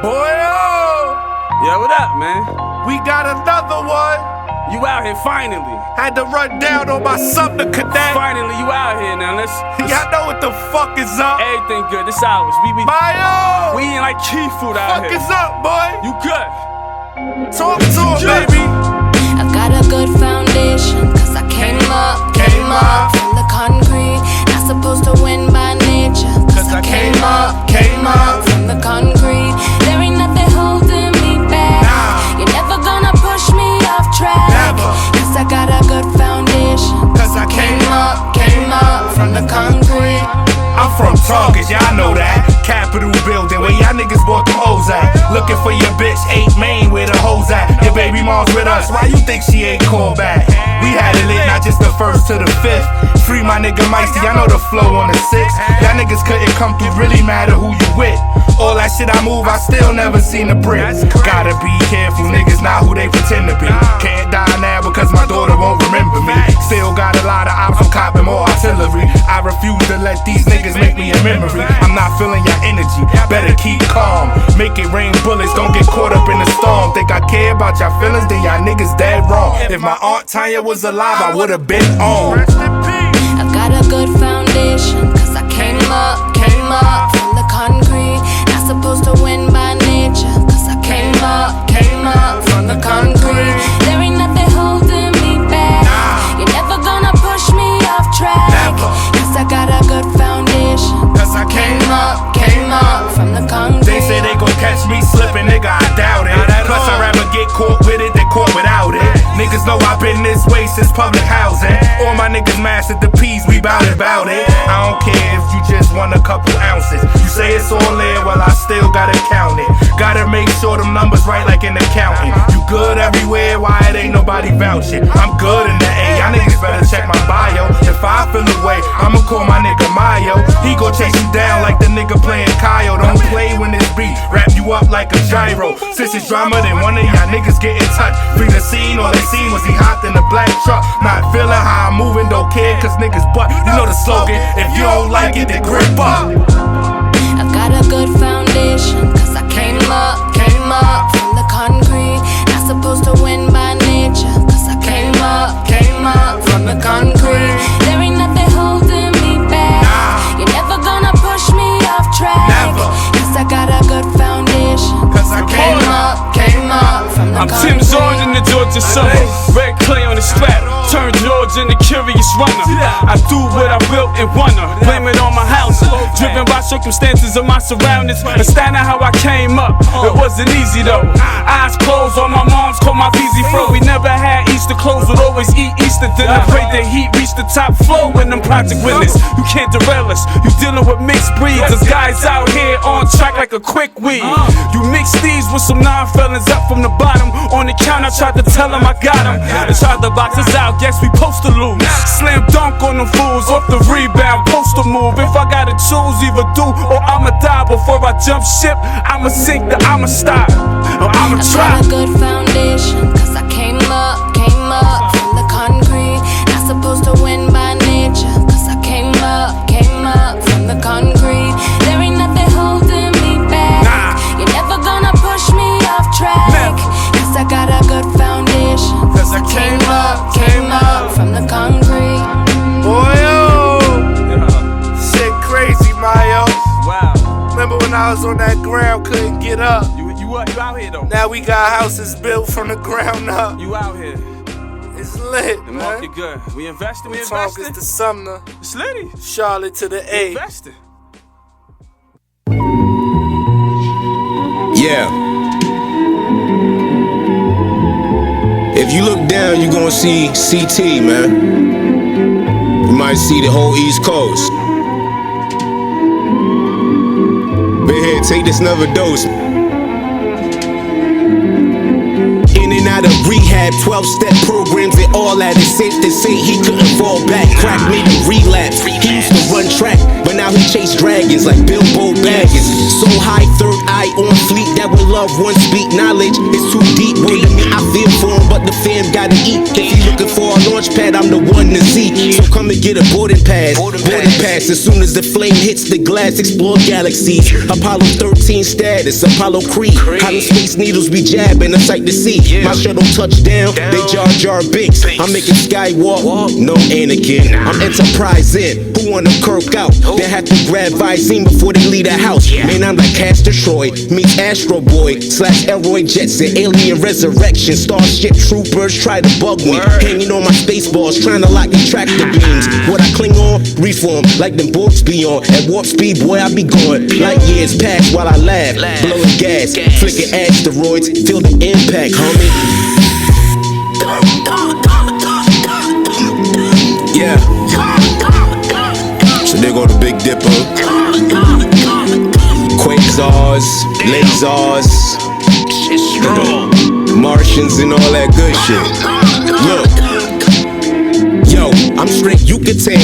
Boy, oh! Yeah, what up, man? We got another one. You out here finally. Had to run down on my Sumner Connect. Finally, you out here now. Let's Y'all know what the fuck is up. everything good. This ours. We Mayo! eating like key food out Fuck here. is up, boy? You good? Talk to him, baby. I've got a good foundation, cause I came up from the concrete. Not supposed to win by nature, cause I came up from the concrete. There ain't nothing holding me back. You're never gonna push me off track. Cause I got a good foundation, Cause I came up from the concrete. I'm from Tongas, y'all know that. Capitol building, where y'all niggas bought them hoes at. Looking for your bitch, 8 Main, where the hoes at. Your baby mom's with us, why you think she ain't called back? We had it lit, not just the 1st to the 5th. Free my nigga Meisty, y'all know the flow on the 6th. Y'all niggas couldn't come through, really matter who you with. All that shit I move, I still never seen a brick. Gotta be careful, niggas not who they pretend to be. Can't die now because my daughter won't remember me. Still got a lot of ops, I'm copping more artillery. I refuse to let these niggas make me a memory. I'm not feeling your energy, better keep calm. Make it rain bullets, don't get caught up in the storm. Think I care about y'all feelings, then y'all niggas dead wrong. If my Aunt Tanya was alive, I would've been on. I've got a good foundation, cause I came up from the concrete. Not supposed to win by nature, cause I came up from the concrete. There ain't nothing holding me back. You're never gonna push me off track. Cause I got a good foundation, Cause I came up from the concrete. They say they gon' catch me slipping, nigga, I doubt it. Plus I'd rather get caught with it than caught without it. Niggas know I've been this way since public housing. All my niggas mastered the P's, we bout it. I don't care if you just want a couple ounces. You say it's all there, well I still gotta count it. Gotta make sure them numbers right like an accountant. You good everywhere, why it ain't nobody vouching? I'm good in the A, y'all niggas better check my bio. If I feel away, I'ma call my nigga Mayo. He gon' chase you down like the nigga playing Kyle. Don't play when it's beat, wrap you up like a gyro. Since it's drama, then one of y'all niggas get in touch. Free the scene, all they seen was he hopped in a black truck. Not feeling how I'm moving, don't care cause niggas butt. You know the slogan, if you don't like it, then grip up. I've got a good foundation, cause I came up from the concrete. Not supposed to win by nature, cause I came up from the concrete. There ain't nothing holding me back. You're never gonna push me off track. Cause I got a good foundation, Cause I came up from the I'm concrete. Tim Zorn in the Georgia summer. Red clay on the strap. Turn George into curious runner. I do what I built and wanna. Blame it on my house. Driven by circumstances of my surroundings. Understanding how I came up. It wasn't easy though. Eyes closed on my mom's, called my VZ fro. We never had Easter clothes, would always eat Easter dinner. Prayed the heat reach the top floor when them project winners. You can't derail us. You dealing with mixed breeds. There's guys out here on track like a quick weed. You mix these with some non-felons up from the bottom. On the count, I tried to tell them I got them. They tried to box us out, guess we supposed to lose. Slam dunk on them fools, off the rebound, postal move. If I gotta choose, either do or I'ma die. Before I jump ship, I'ma sink or I'ma stop. Or I'ma try. I've got a good foundation, cause I came up from the concrete. Not supposed to win by nature, cause I came up from the concrete. There ain't nothing holding me back. You're never gonna push me off track. Cause I got a good foundation, Cause I came up from the concrete. Boy, oh, shit crazy, Mayo. Wow. Remember when I was on that ground, couldn't get up. You out here though. Now we got houses built from the ground up. You out here. It's lit, The man. market good. We invested. Tongas to Sumner, It's litty. Charlotte to the A. Invested. Yeah. If you look down, you're gonna see CT, man. You might see the whole East Coast. But here, take this another dose. In and out of rehab, 12-step programs and all that. It's safe to say he couldn't fall back. Crack made him relapse. He used to run track, but now he chase dragons like Bilbo Baggins. So high, third eye on fleek, that when loved ones speak knowledge is too deep. Word to me, I feel for him, but the fam gotta eat. If he looking for a launch pad, I'm the one to galaxy. So come and get a boarding pass. Boarding pass. As soon as the flame hits the glass, explore galaxies. Apollo 13 status, Apollo Creed. How the space needles be jabbing, a sight to see. My shuttle touchdown, they Jar Jar Binks. I'm making skywalk, no Anakin. I'm enterprising. Who wanna kirk out? They have to grab Visine before they leave the house. Man, I'm like Castor Troy meets Astro Boy / Elroy Jetson. Alien resurrection. Starship troopers try to bug me. Hanging on my space balls, trying to lock and track the beams. What I cling on, reform like them borks be on. At warp speed, boy, I be going. Light years pass while I laugh, blowing gas, flicking asteroids, feel the impact, homie. Yeah. So there go the Big Dipper. Quasars, lasers, Martians and all that good shit. Look. Yo, I'm straight Yucatan,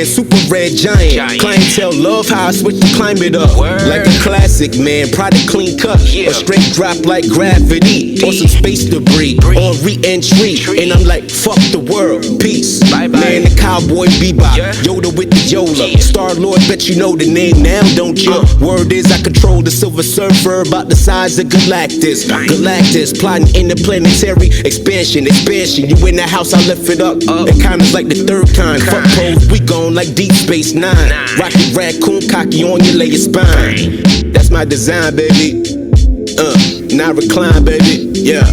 super red giant. Clientele love how I switch the climate up. Like a classic, man, product clean cut. A straight drop like gravity. Or some space debris, on re-entry. And I'm like, fuck the world, peace. Man, the cowboy bebop, Yoda with the Yola. Star-Lord, bet you know the name now, don't you? Word is I control the Silver Surfer, about the size of Galactus. Galactus, plotting interplanetary expansion. You in the house, I lift it up. It kinda's like the third kind. Fuck pose, we gone like Deep Space Nine. Rocket raccoon, cocky on your layer spine. That's my design, baby. Now recline, baby. Yeah.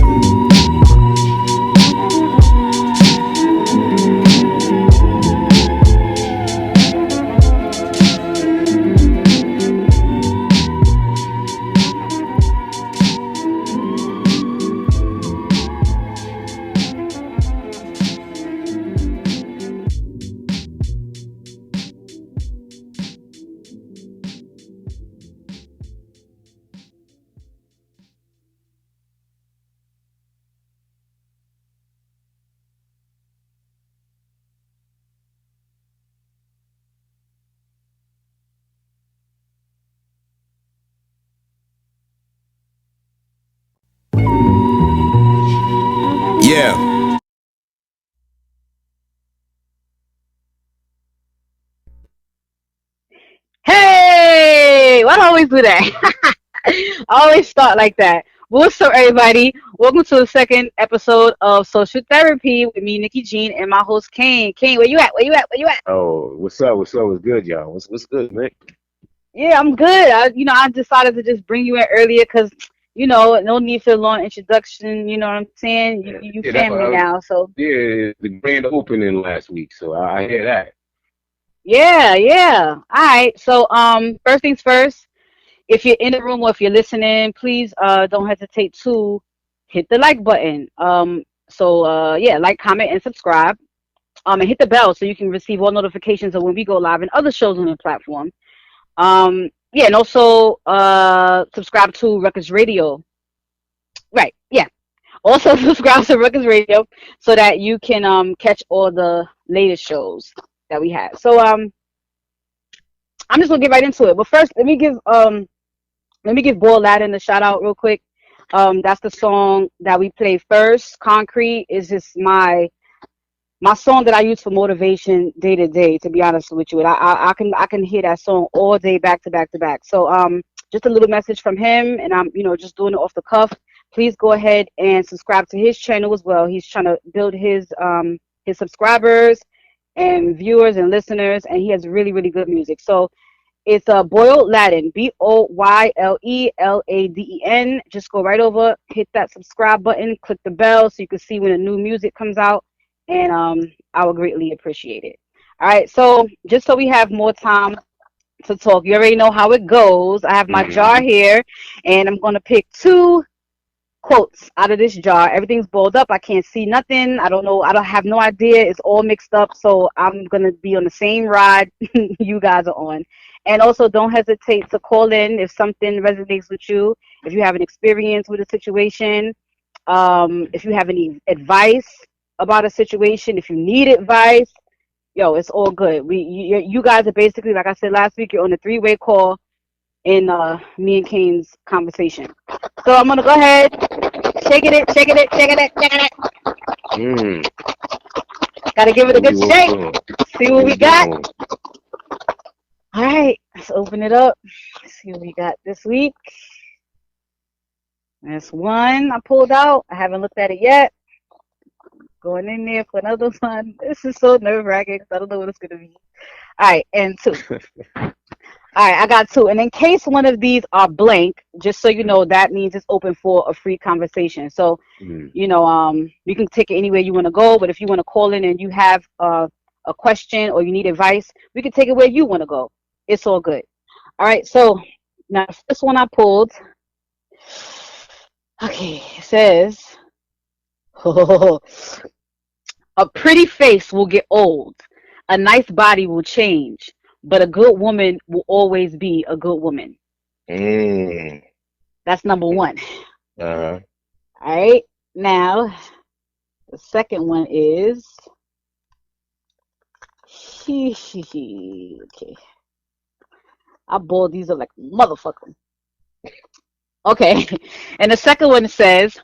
Yeah. Hey, why do I always do that? I always start like that. What's up, everybody? Welcome to the second episode of Social Therapy with me, Nikki Jean, and my host, Kane. Kane, where you at? Where you at? Where you at? Oh, what's up? What's up? What's good, y'all? What's good, man? Yeah, I'm good. I decided to just bring you in earlier because, no need for a long introduction. You know what I'm saying? You Yeah, that's what family now, so yeah, the grand opening last week, so I hear that. yeah, yeah. All right. So, first things first. If you're in the room or if you're listening, please don't hesitate to hit the like button. Yeah, like, comment, and subscribe. And hit the bell so you can receive all notifications of when we go live and other shows on the platform. Yeah, and also subscribe to Records Radio. Right, yeah. Also subscribe to Records Radio so that you can catch all the latest shows that we have. So I'm just gonna get right into it. But first, let me give Boy Aladdin a shout out real quick. That's the song that we played first. Concrete is just my song that I use for motivation day to day. To be honest with you, I can hear that song all day back to back to back. So just a little message from him, and I'm just doing it off the cuff. Please go ahead and subscribe to his channel as well. He's trying to build his subscribers and viewers and listeners, and he has really, really good music. So it's Boyle Laden, BOYLELADEN. Just go right over, hit that subscribe button, click the bell so you can see when the new music comes out, and I would greatly appreciate it. All right, so just so we have more time to talk, you already know how it goes. I have my jar here, and I'm going to pick two quotes out of this jar. Everything's balled up. I can't see nothing. I don't know. I don't have no idea. It's all mixed up. So I'm going to be on the same ride you guys are on. And also don't hesitate to call in if something resonates with you, if you have an experience with a situation, if you have any advice about a situation, if you need advice, yo, it's all good. You guys are basically, like I said last week, you're on a three-way call in me and Kane's conversation. So I'm gonna go ahead, shaking it. Gotta give it a good shake. See what we got. doing? All right, let's open it up. See what we got this week. There's one I pulled out. I haven't looked at it yet. Going in there for another one. This is so nerve-wracking because I don't know what it's going to be. All right, and two. All right, I got two. And in case one of these are blank, just so you know, that means it's open for a free conversation. So, you can take it anywhere you want to go. But if you want to call in and you have a question or you need advice, we can take it where you want to go. It's all good. All right, so now the first one I pulled. Okay, it says, a pretty face will get old. A nice body will change. But a good woman will always be a good woman. That's number one. Uh-huh. All right. Now, the second one is. Okay. I boiled these up like motherfucker. Okay. And the second one says,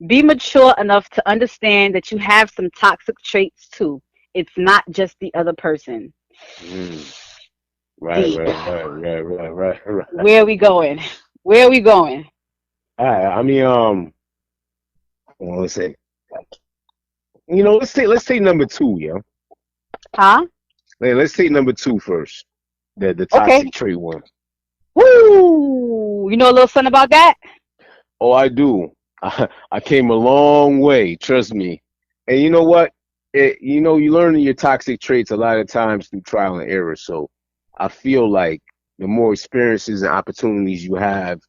be mature enough to understand that you have some toxic traits too. It's not just the other person. Right. Where are we going? Where are we going? All right. I mean, well, let's say, let's take number two, yo. Huh? Let's take number two first. The toxic trait one. Woo! You know a little something about that? Oh, I do. I came a long way, trust me. And you know what? You learn your toxic traits a lot of times through trial and error. So I feel like the more experiences and opportunities you have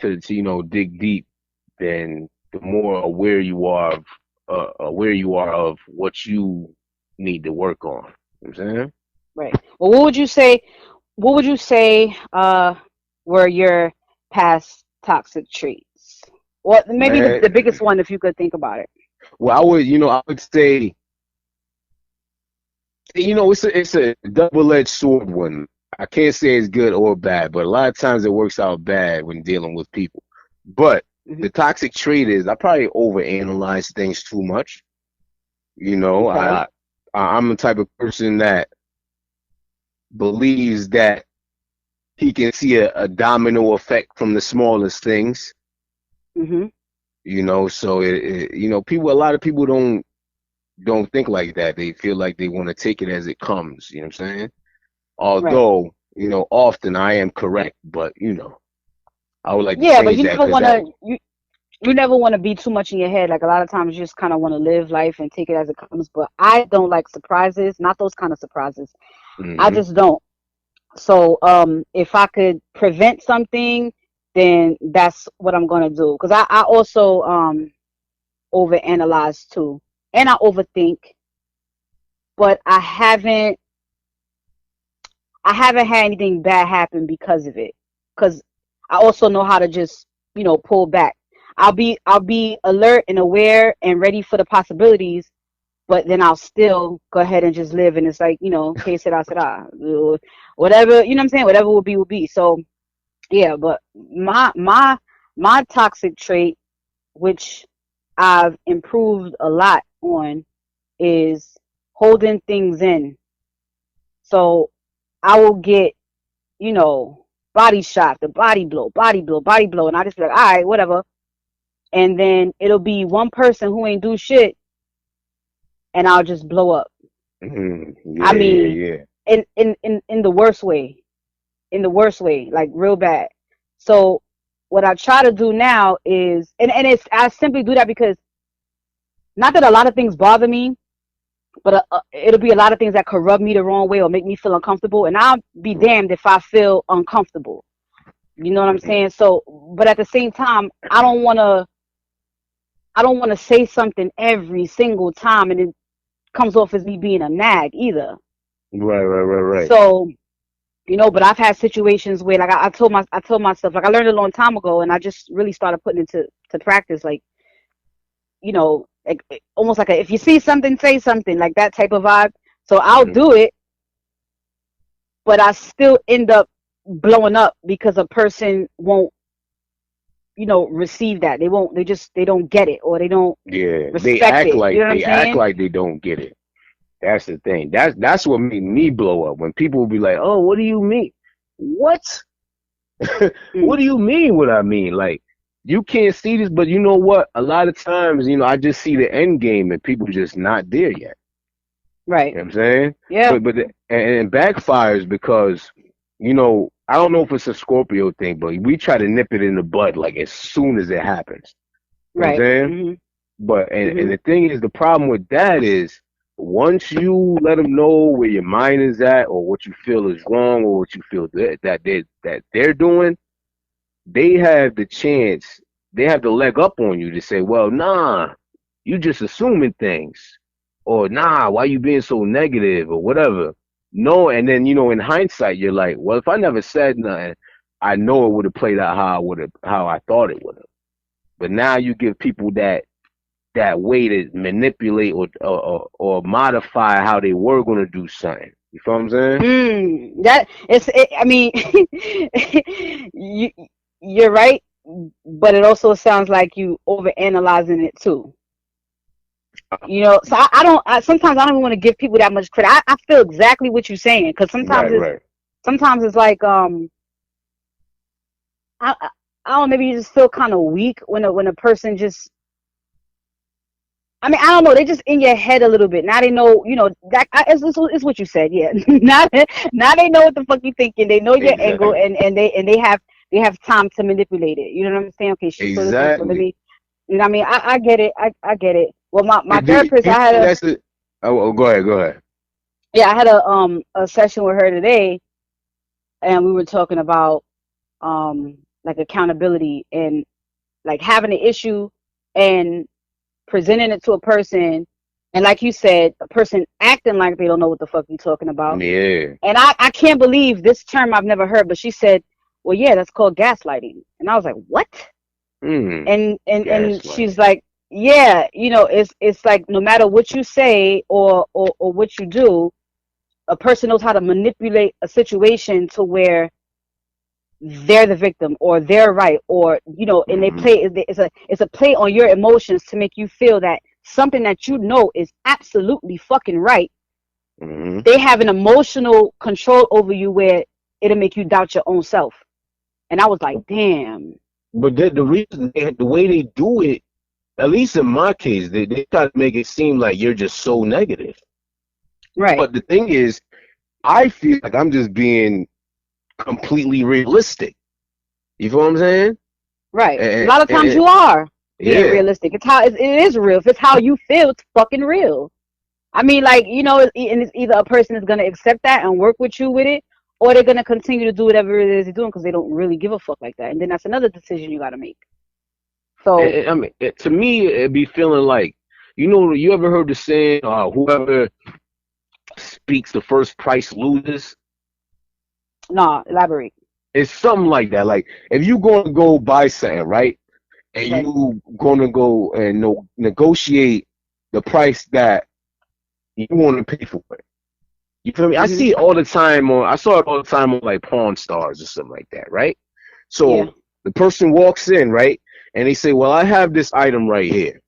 to dig deep, then the more aware you are of what you need to work on. You know what I'm saying? Right. Well, what would you say were your past toxic traits? Well, maybe the biggest one, if you could think about it. Well, I would say, it's a double-edged sword one. I can't say it's good or bad, but a lot of times it works out bad when dealing with people. But the toxic trait is I probably overanalyze things too much. Okay. I'm the type of person that believes that he can see a domino effect from the smallest things. So a lot of people don't think like that. They feel like they want to take it as it comes. You know what I'm saying? Although, often I am correct, but I would like to change but you that. never want to you never want to be too much in your head. Like a lot of times you just kind of want to live life and take it as it comes. But I don't like surprises, not those kind of surprises. I just don't. So if I could prevent something, then that's what I'm going to do. Because I also overanalyze too. And I overthink. But I haven't had anything bad happen because of it. Because I also know how to just, pull back. I'll be alert and aware and ready for the possibilities, but then I'll still go ahead and just live. And it's like, que será, será. Whatever, you know what I'm saying? Whatever will be. So, yeah, but my toxic trait, which I've improved a lot on, is holding things in. So I will get, body shot, the body blow. And I just be like, all right, whatever. And then it'll be one person who ain't do shit, and I'll just blow up. In the worst way. Like real bad. So what I try to do now is, I simply do that because, not that a lot of things bother me, but it'll be a lot of things that could rub me the wrong way or make me feel uncomfortable, and I'll be damned if I feel uncomfortable. You know what I'm saying? So, but at the same time, I don't want to say something every single time and it comes off as me being a nag either. Right. So, but I've had situations where, like, I told myself, like, I learned a long time ago, and I just really started putting it to practice, like, like, almost like if you see something, say something, like that type of vibe. So I'll do it, but I still end up blowing up because a person won't, receive that. They don't get it, or they don't respect they act it. like you know what they I'm saying? act like they don't get it. That's the thing. That's what made me blow up. When people will be like, "Oh, what do you mean? What? What do you mean? What I mean? Like, you can't see this, but you know what? A lot of times, I just see the end game, and people just not there yet. Right. You know what I'm saying? Yeah. And it backfires because, I don't know if it's a Scorpio thing, but we try to nip it in the bud like as soon as it happens. You know what I'm Right. saying? Mm-hmm. But and the thing is, the problem with that is once you let them know where your mind is at, or what you feel is wrong, or what you feel that they're doing, they have the chance, they have the leg up on you to say, well, nah, you just assuming things, or nah, why you being so negative, or whatever. No, and then in hindsight, you're like, well, if I never said nothing, I know it would have played out how I thought it would have. But now you give people that way to manipulate or modify how they were going to do something. You feel what I'm saying? I mean, you're right, but it also sounds like you overanalyzing it too. So sometimes I don't even want to give people that much credit. I feel exactly what you're saying, because Right. sometimes it's like I don't know, maybe you just feel kind of weak when a person just, I mean, I don't know, they just in your head a little bit. Now they know, that it's what you said, yeah. now they know what the fuck you thinking. They know your angle, and they have time to manipulate it. You know what I'm saying? Okay, she saw this, so let me, you know what I mean? I get it. I get it. Well, my therapist, I had go ahead. Yeah, I had a session with her today, and we were talking about like accountability and like having an issue and presenting it to a person, and like you said, a person acting like they don't know what the fuck you talking about. Yeah. And I can't believe this term I've never heard, but she said, well, yeah, that's called gaslighting. And I was like, what? And she's like, yeah, it's like no matter what you say or what you do, a person knows how to manipulate a situation to where they're the victim or they're right, or and they play, it's a play on your emotions to make you feel that something that is absolutely fucking right. They have an emotional control over you where it'll make you doubt your own self. And I was like, damn. But the reason, the way they do it, at least in my case, they try to make it seem like you're just so negative. Right. But the thing is, I feel like I'm just being completely realistic. You feel what I'm saying? Right. A lot of times you are being realistic. It is real. If it's how you feel, it's fucking real. I mean, like, and it's either a person is going to accept that and work with you with it, or they're going to continue to do whatever it is they're doing because they don't really give a fuck like that. And then that's another decision you got to make. So, I mean, to me, it'd be feeling like, you ever heard the saying, whoever speaks the first price loses? Nah, elaborate. It's something like that. Like, if you're going to go buy something, right? And you going to go and negotiate the price that you want to pay for it. You feel me? I see it all the time I saw it all the time on like Pawn Stars or something like that, right? So the person walks in, right? And they say, well, I have this item right here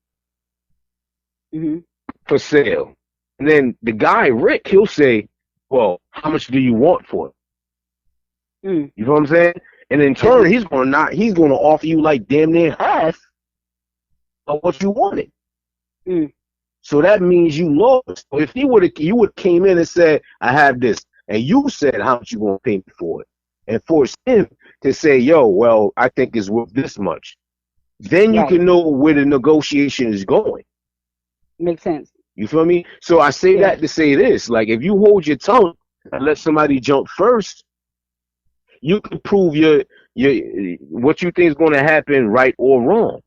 for sale. And then the guy, Rick, he'll say, well, how much do you want for it? You know what I'm saying? And in turn, he's going to offer you like damn near half of what you wanted. So that means you lost. So if you would came in and said, I have this, and you said how much you going to pay me for it, and forced him to say, yo, well, I think it's worth this much, then you can know where the negotiation is going. Makes sense. You feel me? So I say that to say this, like, if you hold your tongue and let somebody jump first, you can prove your what you think is going to happen, right or wrong.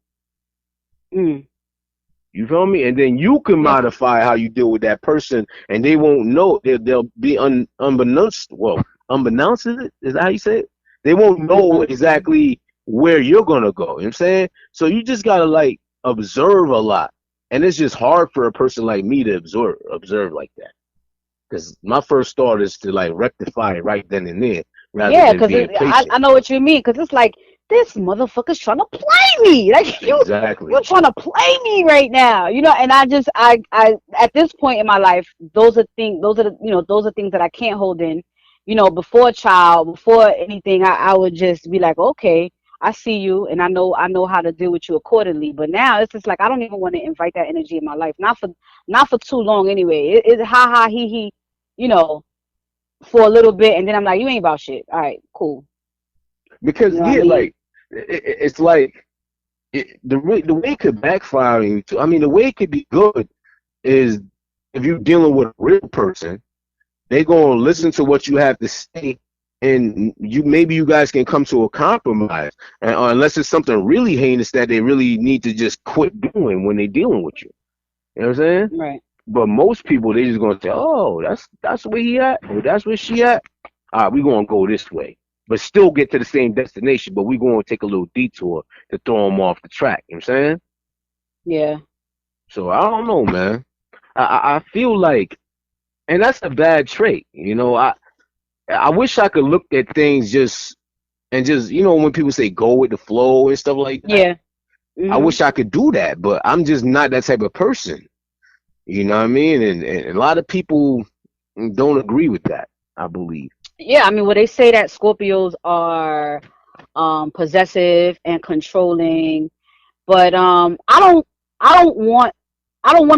You feel me? And then you can modify how you deal with that person, and they won't know. They'll be unbeknownst. Well, unbeknownst, is that how you say it? They won't know exactly where you're gonna go. You know what I'm saying? So you just gotta like observe a lot, and it's just hard for a person like me to observe like that. Because my first thought is to like rectify it right then and there. Yeah, because I know what you mean. Because it's like this motherfucker's trying to play me. Like Exactly. you're trying to play me right now, you know. And I at this point in my life, those are things that I can't hold in. You know, before a child, before anything, I would just be like, okay, I see you, and I know how to deal with you accordingly. But now it's just like I don't even want to invite that energy in my life, not for too long anyway. It's ha ha he, you know, for a little bit, and then I'm like, you ain't about shit. All right, cool. Because You know what I yeah, mean? like it's like the way it could backfire on you too. I mean, the way it could be good is if you're dealing with a real person, they gonna listen to what you have to say, and maybe you guys can come to a compromise, or unless it's something really heinous that they really need to just quit doing when they're dealing with you. You know what I'm saying? Right. But most people, they just gonna say, "Oh, that's where he at, or that's where she at. All right, we gonna go this way, but still get to the same destination. But we gonna take a little detour to throw them off the track." You know what I'm saying? Yeah. So I don't know, man. I feel like, and that's a bad trait. You know, I wish I could look at things just you know, when people say go with the flow and stuff like that. Yeah. I Mhm. wish I could do that, but I'm just not that type of person. You know what I mean? And a lot of people don't agree with that, I believe. Yeah. I mean, well, they say that Scorpios are possessive and controlling, but I don't want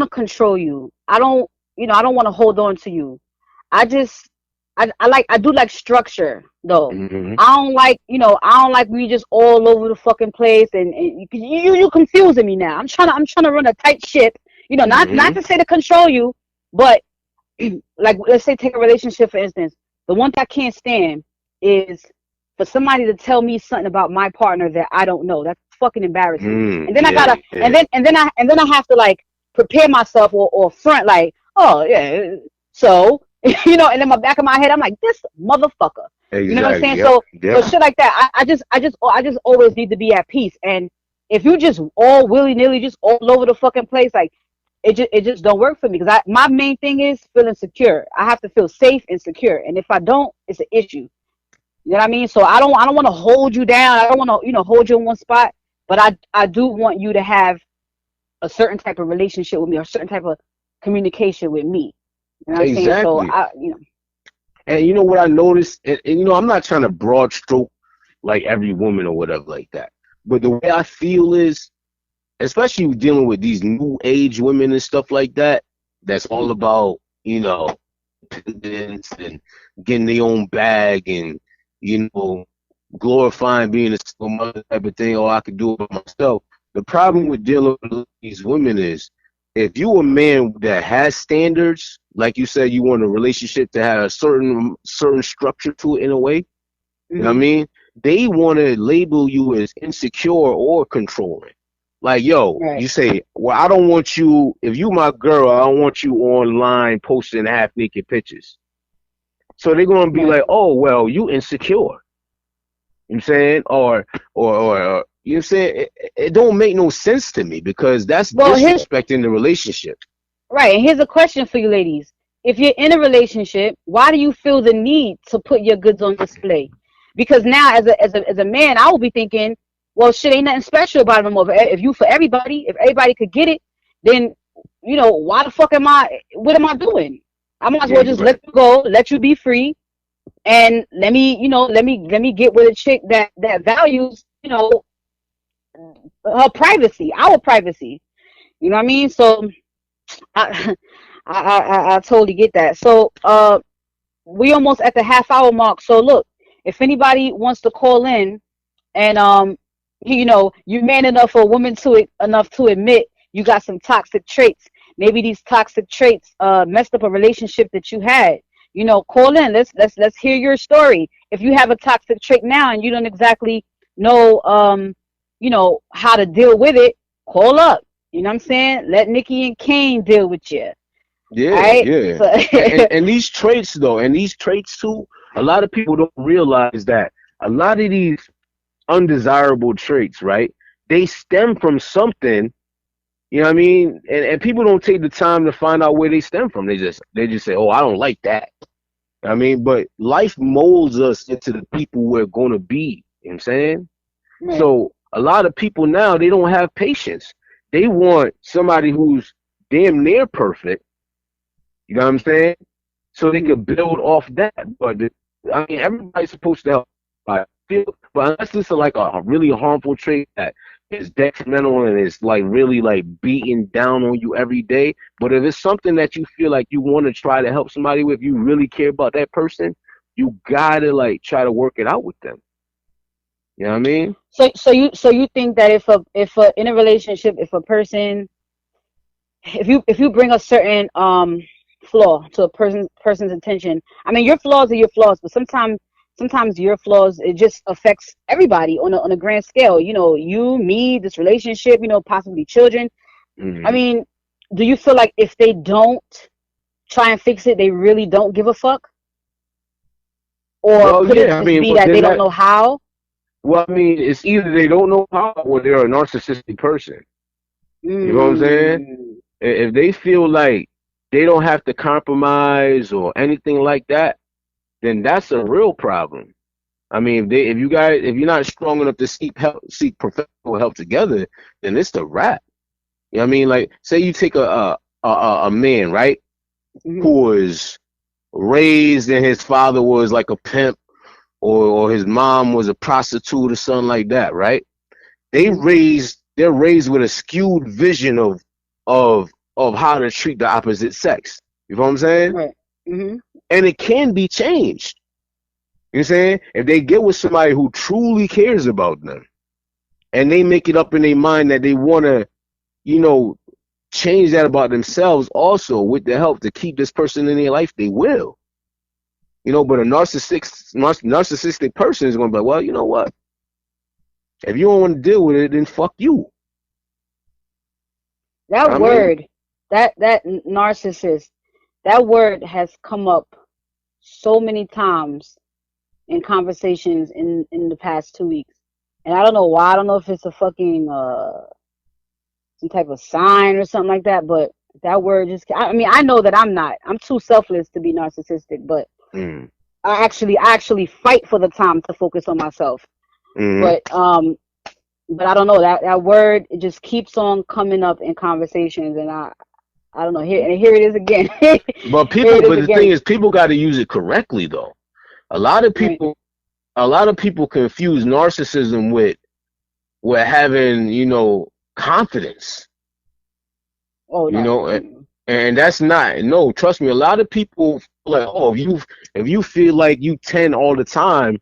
to control you. I don't want to hold on to you. I just I do like structure though. Hmm. I don't like we just all over the fucking place, and you confusing me now. I'm trying to run a tight ship. You know, not Hmm. to say to control you, but like let's say take a relationship for instance. The one thing I can't stand is for somebody to tell me something about my partner that I don't know. That's fucking embarrassing. And then I Yeah, gotta yeah. and then I have to like prepare myself or front like, oh yeah, so you know, and in my back of my head I'm like, this motherfucker. You know what I'm Exactly. saying? Yep. So Yep. shit like that, I just always need to be at peace. And if you just all willy nilly just all over the fucking place, like it just don't work for me because my main thing is feeling secure. I have to feel safe and secure, and if I don't, it's an issue. You know what I mean? So I don't want to hold you down. I don't want to hold you in one spot, but I do want you to have a certain type of relationship with me or a certain type of communication with me. You know what I'm saying? So Exactly. I you know And you know what I noticed? And you know, I'm not trying to broad stroke like every woman or whatever like that. But the way I feel is, especially dealing with these new age women and stuff like that, that's all about, you know, independence and getting their own bag and, you know, glorifying being a single mother type of thing, or I could do it by myself. The problem with dealing with these women is if you a man that has standards, like you said, you want a relationship to have a certain structure to it in a way, you know what I hmm mean? They want to label you as insecure or controlling. Like, yo, right. you say, well, I don't want you, if you my girl, I don't want you online posting half naked pictures. So they're gonna be Right. like, oh well, you insecure. You know what I'm saying? Or you know what I'm saying? It don't make no sense to me because that's Well, here disrespecting the relationship. right, and here's a question for you ladies. If you're in a relationship, why do you feel the need to put your goods on display? Because now as a man, I will be thinking, well shit ain't nothing special about it no more. If you for everybody, if everybody could get it, then why the fuck what am I doing? I might as Yeah, well you're just right. let you go, let you be free, and let me get with a chick that values, her privacy, our privacy. You know what I mean? So I I totally get that. So we almost at the half hour mark. So look, if anybody wants to call in and you man enough or a woman enough to admit you got some toxic traits. Maybe these toxic traits messed up a relationship that you had. Call in. Let's hear your story. If you have a toxic trait now and you don't exactly know how to deal with it, call up. You know what I'm saying? Let Nikki and Kane deal with you. All Yeah, right. yeah. So And these traits though, and these traits too, a lot of people don't realize that a lot of these undesirable traits, right? They stem from something, you know what I mean? And people don't take the time to find out where they stem from. They just say, "Oh, I don't like that." I mean, but life molds us into the people we're gonna be. You know what I'm saying? Right. So a lot of people now, they don't have patience. They want somebody who's damn near perfect. You know what I'm saying? So they could build off that. But I mean, everybody's supposed to help. I feel, but unless it's like a really harmful trait that is detrimental and is like really like beating down on you every day. But if it's something that you feel like you want to try to help somebody with, you really care about that person, you gotta like try to work it out with them. You know what I mean? So you think that if a in a relationship, if a person, if you bring a certain flaw to a person's attention, I mean, your flaws are your flaws, but sometimes your flaws, it just affects everybody on a grand scale. You, me, this relationship, possibly children. I Hmm. mean, do you feel like if they don't try and fix it, they really don't give a fuck? Or Well, could it yeah, I just mean, be but that they then don't that, know how? well, I mean, it's either they don't know how or they're a narcissistic person. You know what I'm saying? Mm, If they feel like they don't have to compromise or anything like that, then that's a real problem. I mean, if you're not strong enough to seek professional help together, then it's the wrap. You know what I mean? Like, say you take a man, right, who mm-hmm, was raised and his father was like a pimp, or his mom was a prostitute or something like that, right? mm-hmm, They're raised with a skewed vision of of how to treat the opposite sex. You know what I'm saying? right, mm-hmm. And it can be changed. You know what I'm saying? If they get with somebody who truly cares about them and they make it up in their mind that they want to, you know, change that about themselves also with the help to keep this person in their life, they will. But a narcissistic person is going to be like, well, you know what? If you don't want to deal with it, then fuck you. That I mean, word, that narcissist, that word has come up so many times in conversations in the past 2 weeks, and I don't know why. I don't know if it's a fucking some type of sign or something like that, but that word just. I mean, I know that I'm not. I'm too selfless to be narcissistic, but mm, I actually fight for the time to focus on myself. mm. But but I don't know, that word, it just keeps on coming up in conversations, and I don't know, here it is again. Here it is But the thing again. is, people got to use it correctly, though. A lot of Right. people, a lot of people confuse narcissism with having, confidence. Oh You no. know, and that's not. No, trust me. A lot of people feel like, oh, if you feel like you 10 all the time,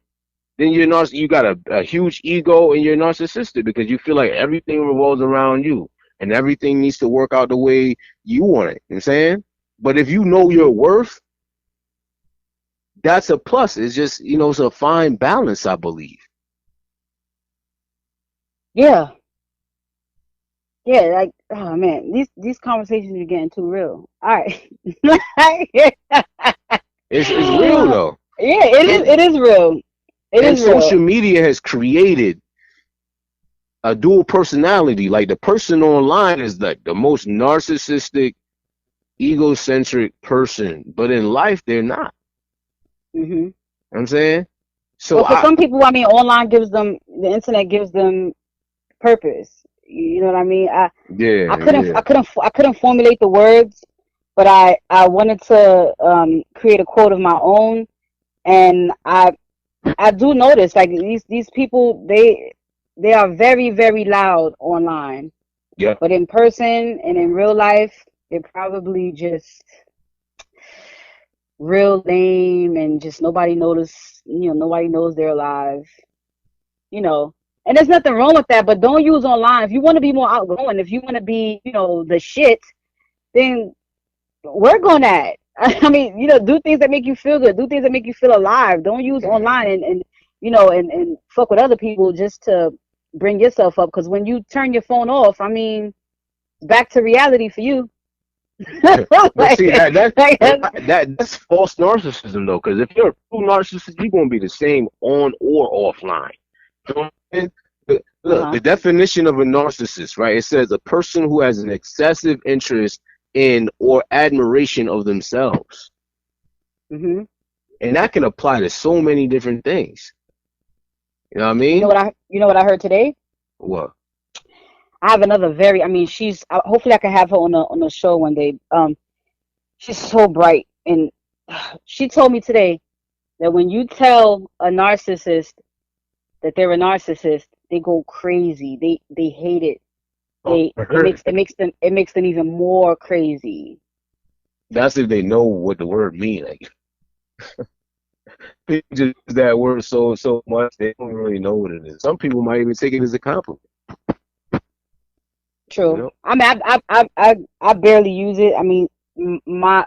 then you got a huge ego and you're narcissistic because you feel like everything revolves around you and everything needs to work out the way you want it. You know what I'm saying? But if you know Hmm. your worth, that's a plus. It's just, it's a fine balance, I believe. Yeah, yeah. Like, oh man, these conversations are getting too real. All right. Yeah, It's real though. it is. And It is real. It and is real. social media has created a dual personality. Like the person online is like the most narcissistic, egocentric person, but in life they're not. Hmm. You know what I'm saying? So Well, for I some people, I mean, online gives them, the internet gives them purpose. You know what I mean? I Yeah, couldn't, yeah. I couldn't formulate the words, but I wanted to create a quote of my own, and I do notice, like, these people, they are very, very loud online, Yeah. but in person and in real life, they're probably just real lame, and just nobody notice, nobody knows they're alive, you know. And there's nothing wrong with that, but don't use online. If you want to be more outgoing, if you want to be, the shit, then work on that. I mean, do things that make you feel good. Do things that make you feel alive. Don't use online and fuck with other people just to bring yourself up. Because when you turn your phone off, I mean, back to reality for you. But like, see like, that's false narcissism though, because if you're a true narcissist, you're gonna be the same on or offline. You know what I'm saying? Look, uh-huh. the definition of a narcissist, right? It says a person who has an excessive interest in or admiration of themselves. Hmm. And that can apply to so many different things. You know what I mean? You know what I heard today? What? I have another very. I mean, she's. Hopefully, I can have her on the show one day. She's so bright, and she told me today that when you tell a narcissist that they're a narcissist, they go crazy. They hate it. It makes them even more crazy. That's if they know what the word means. Like, people just use that word so much they don't really know what it is. Some people might even take it as a compliment. True. You know? I mean, I barely use it. I mean, my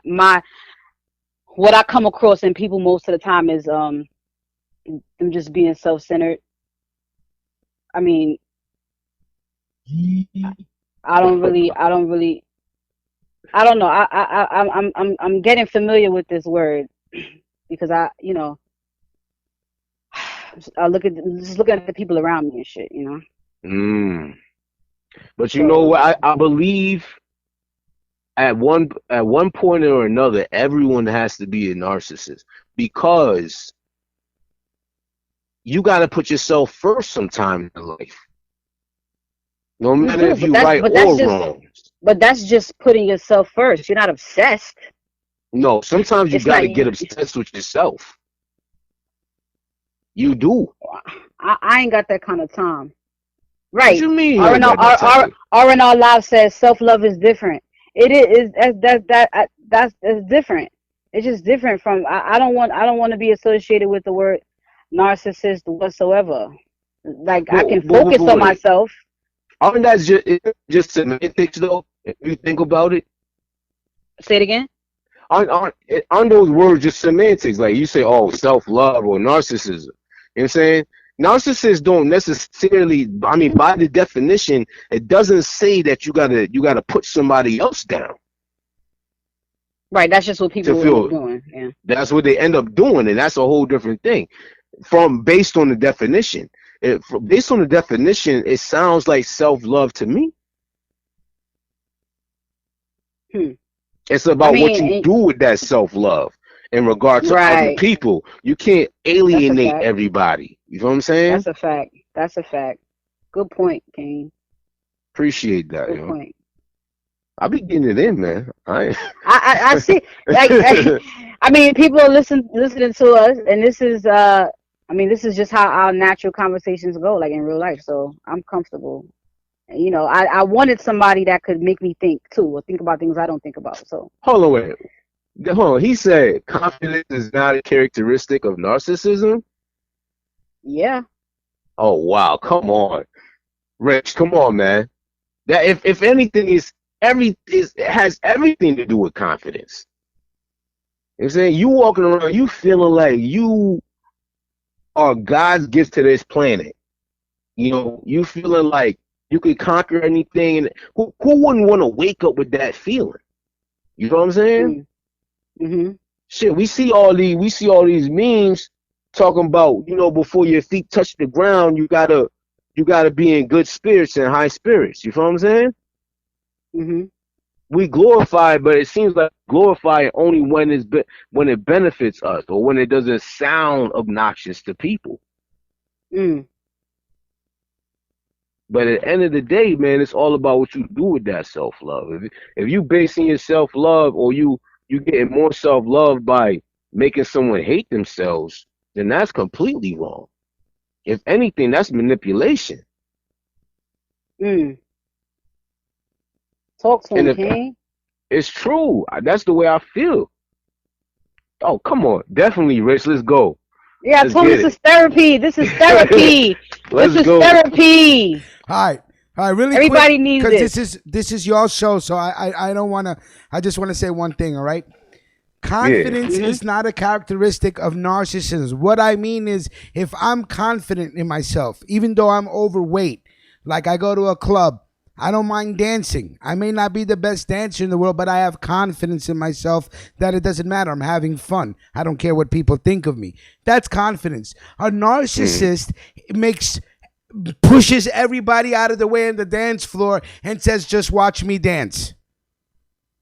what I come across in people most of the time is them just being self-centered. I mean, I don't know. I'm getting familiar with this word because I just looking at the people around me and shit, But you know what? I believe at one point or another, everyone has to be a narcissist because you got to put yourself first sometime in life. No matter if you right or wrong. But that's just putting yourself first. You're not obsessed. No, sometimes you got to get obsessed with yourself. You do. I ain't got that kind of time. Right. What you mean? R&R Live says self-love is different. It is that's different. It's just different from I don't want to be associated with the word narcissist whatsoever. Like I can focus on myself. Aren't that just semantics though? If you think about it. Say it again. Aren't those words just semantics? Like you say, oh, self-love or narcissism. You know what I'm saying? Narcissists don't necessarily. I mean, by the definition, it doesn't say that you gotta put somebody else down. Right. That's just what people are doing. Yeah. That's what they end up doing, and that's a whole different thing. Based on the definition, based on the definition, it sounds like self-love to me. It's about what you do with that self-love in regard to other people. You can't alienate everybody. You know what I'm saying? That's a fact. Good point, Kane. Appreciate that. Good point. I be getting it in, man. I see. Like, I mean, people are listening to us, and this is just how our natural conversations go, like in real life. So I'm comfortable. I wanted somebody that could make me think too, or think about things I don't think about. So hold on. He said confidence is not a characteristic of narcissism. Yeah. Oh wow! Come on, Rich. Come on, man. That if anything it has everything to do with confidence. You know what I'm saying? You walking around, you feeling like you are God's gift to this planet. You feeling like you could conquer anything, and who wouldn't want to wake up with that feeling? You know what I'm saying? Mm-hmm. Shit, we see all these memes talking about, before your feet touch the ground, you gotta be in good spirits and high spirits. You know what I'm saying? Mm-hmm. We glorify it, but it seems like glorify it only when it benefits us or when it doesn't sound obnoxious to people. But at the end of the day, man, it's all about what you do with that self-love. If you basing your self-love or you getting more self-love by making someone hate themselves, then that's completely wrong. If anything, that's manipulation. Talk to him, King. It's true. That's the way I feel. Oh, come on. Definitely, Rich. Let's go. Yeah, I told him this is therapy. This is therapy. This is therapy. All right, really Everybody quick, needs because this is your show, so I don't want to. I just want to say one thing. All right. Confidence is not a characteristic of narcissism. What I mean is, if I'm confident in myself, even though I'm overweight, like I go to a club, I don't mind dancing. I may not be the best dancer in the world, but I have confidence in myself that it doesn't matter. I'm having fun. I don't care what people think of me. That's confidence. A narcissist pushes everybody out of the way on the dance floor and says, just watch me dance.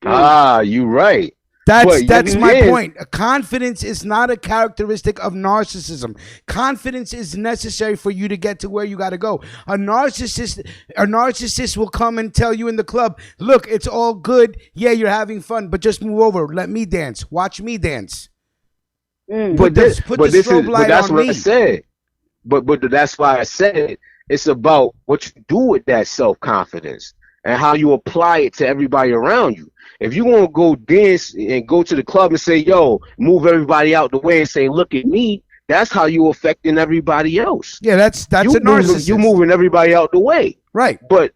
You right. That's my point. Confidence is not a characteristic of narcissism. Confidence is necessary for you to get to where you got to go. A narcissist will come and tell you in the club, "Look, it's all good. Yeah, you're having fun, but just move over. Let me dance. Watch me dance." Put the strobe light that's on what me. I said. But that's why I said it. It's about what you do with that self-confidence and how you apply it to everybody around you. If you want to go dance and go to the club and say, "Yo, move everybody out the way," and say, "Look at me," that's how you affecting everybody else. Yeah, that's a narcissist. You moving everybody out the way, right? But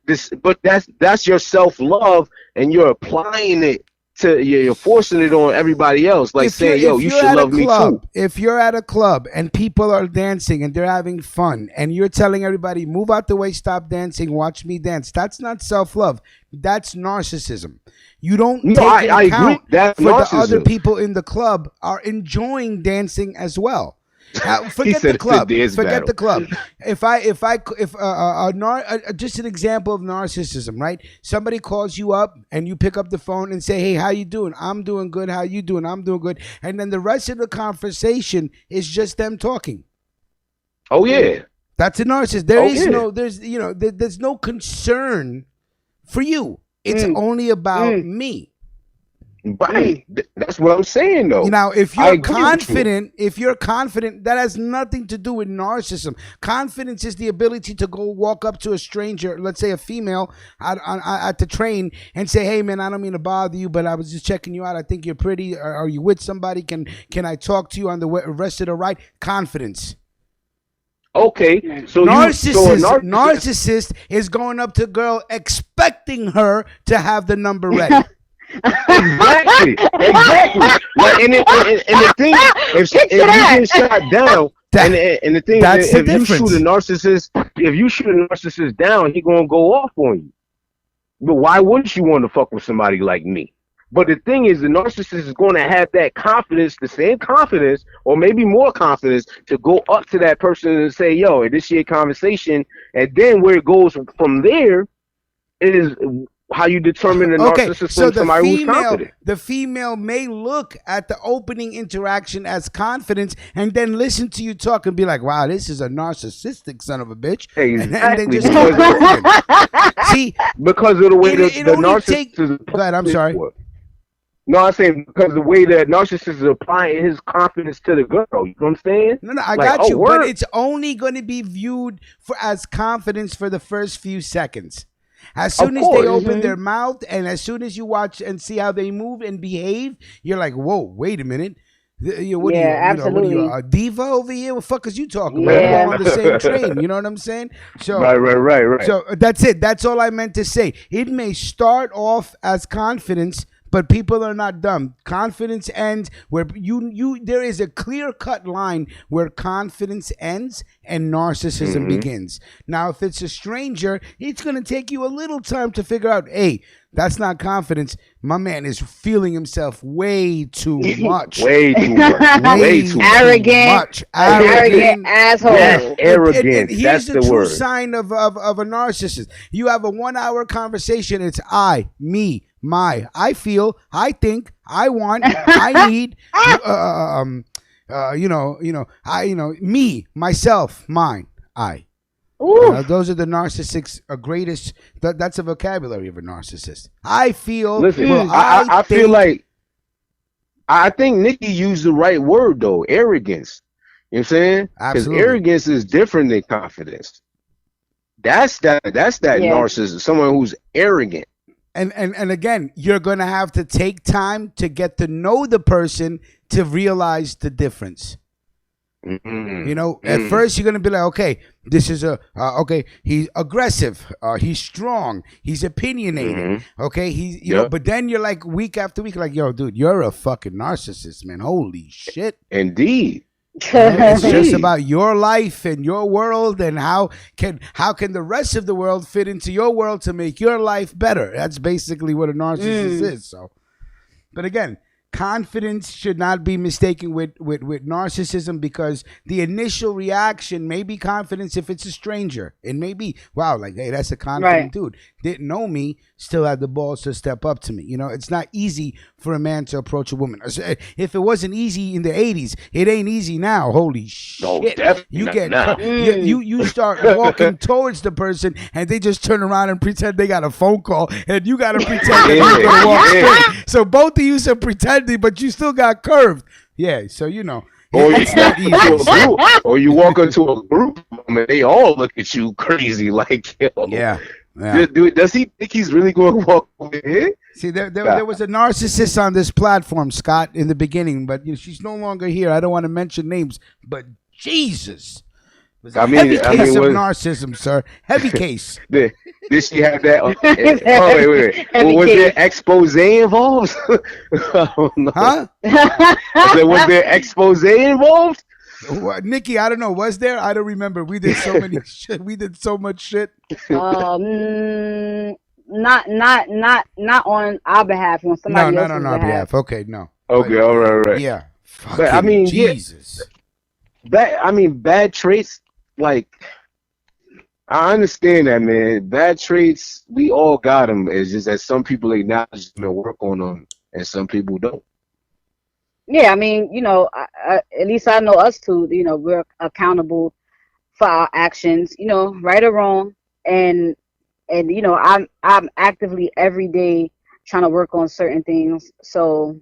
that's your self-love, and you're applying it to you're forcing it on everybody else, like saying, "Yo, you should love me too." If you're at a club and people are dancing and they're having fun, and you're telling everybody, "Move out the way, stop dancing, watch me dance," that's not self-love. That's narcissism. You don't take into account that's for narcissism. the other people in the club are enjoying dancing as well. Forget the club. Forget the club. Just an example of narcissism, right? Somebody calls you up and you pick up the phone and say, "Hey, how you doing?" "I'm doing good." "How you doing?" "I'm doing good." And then the rest of the conversation is just them talking. Oh yeah, that's a narcissist. There's no concern for you. It's only about me. Right. That's what I'm saying, though. Now, if you're confident, that has nothing to do with narcissism. Confidence is the ability to go walk up to a stranger, let's say a female, at the train, and say, "Hey, man, I don't mean to bother you, but I was just checking you out. I think you're pretty. Are you with somebody? Can I talk to you on the rest of the ride?" Confidence. Okay, so narcissist is going up to a girl expecting her to have the number ready. Exactly. Like, and the thing, if you get shot down, and the thing is, if you shoot a narcissist down, he gonna go off on you. But why wouldn't you want to fuck with somebody like me? But the thing is, the narcissist is going to have that confidence, the same confidence, or maybe more confidence, to go up to that person and say, "Yo," initiate conversation, and then where it goes from there is how you determine the narcissist from somebody who's confident. The female may look at the opening interaction as confidence and then listen to you talk and be like, "Wow, this is a narcissistic son of a bitch." Exactly. And then just keep moving. See, because of the way the narcissist is. Go ahead, I'm sorry. No, I'm saying because the way that narcissist is applying his confidence to the girl. You know what I'm saying? No, I got you. But it's only going to be viewed as confidence for the first few seconds. As soon as they open their mouth and as soon as you watch and see how they move and behave, you're like, "Whoa, wait a minute. What absolutely. Are you, a diva over here? What the fuck is you talking about? We're on the same train." You know what I'm saying? So right. So that's it. That's all I meant to say. It may start off as confidence, but people are not dumb. Confidence ends where there is a clear-cut line where confidence ends and narcissism begins. Now, if it's a stranger, it's going to take you a little time to figure out, "Hey, that's not confidence. My man is feeling himself way too much." Way too much. Arrogant asshole. Yes, arrogant. And here's that's the true word. Sign of a narcissist. You have a 1-hour conversation. It's I, me, my. I feel, I think, I want, I need, me, myself, mine, I. Those are the narcissist's greatest. That's a vocabulary of a narcissist. I feel. Listen, I feel like I think Nikki used the right word though. Arrogance. You know what I'm saying? Because arrogance is different than confidence. That's that narcissist. Someone who's arrogant. And again, you're going to have to take time to get to know the person to realize the difference. You know, at first you're going to be like, "Okay, this is he's aggressive, he's strong, he's opinionated, okay, he's, you know," but then you're like week after week, like, "Yo, dude, you're a fucking narcissist, man. Holy shit." Indeed. It's just about your life and your world and how can the rest of the world fit into your world to make your life better. That's basically what a narcissist is. So, but again, confidence should not be mistaken with narcissism, because the initial reaction may be confidence if it's a stranger. It may be, wow, like, hey, that's a confident dude. Didn't know me, still had the balls to step up to me. You know, it's not easy for a man to approach a woman. If it wasn't easy in the 80s, it ain't easy now. Holy shit. You get you start walking towards the person and they just turn around and pretend they got a phone call, and you got to pretend that you're going to walk straight. So both of you are pretending, but you still got curved. Yeah, so you know. It's not easy. Or you walk into a group and they all look at you crazy like, yo. Yeah. Does he think he's really going to walk over here? See, there was a narcissist on this platform, Scott, in the beginning, but she's no longer here. I don't want to mention names, but Jesus. It was a heavy case of narcissism, sir. Heavy case. Did she have that? Wait. Was there expose involved? Huh? Was there expose involved? Nikki, I don't know. Was there? I don't remember. We did so many shit. We did so much shit. Not on our behalf. On somebody else's on our behalf. Okay, no. Okay, all right. Yeah. But, I mean, Jesus. Bad traits. Like, I understand that, man. Bad traits, we all got them. It's just that some people acknowledge them and work on them, and some people don't. Yeah, I mean, you know, I, at least I know us two. You know, we're accountable for our actions. You know, right or wrong, and you know, I'm actively every day trying to work on certain things. So,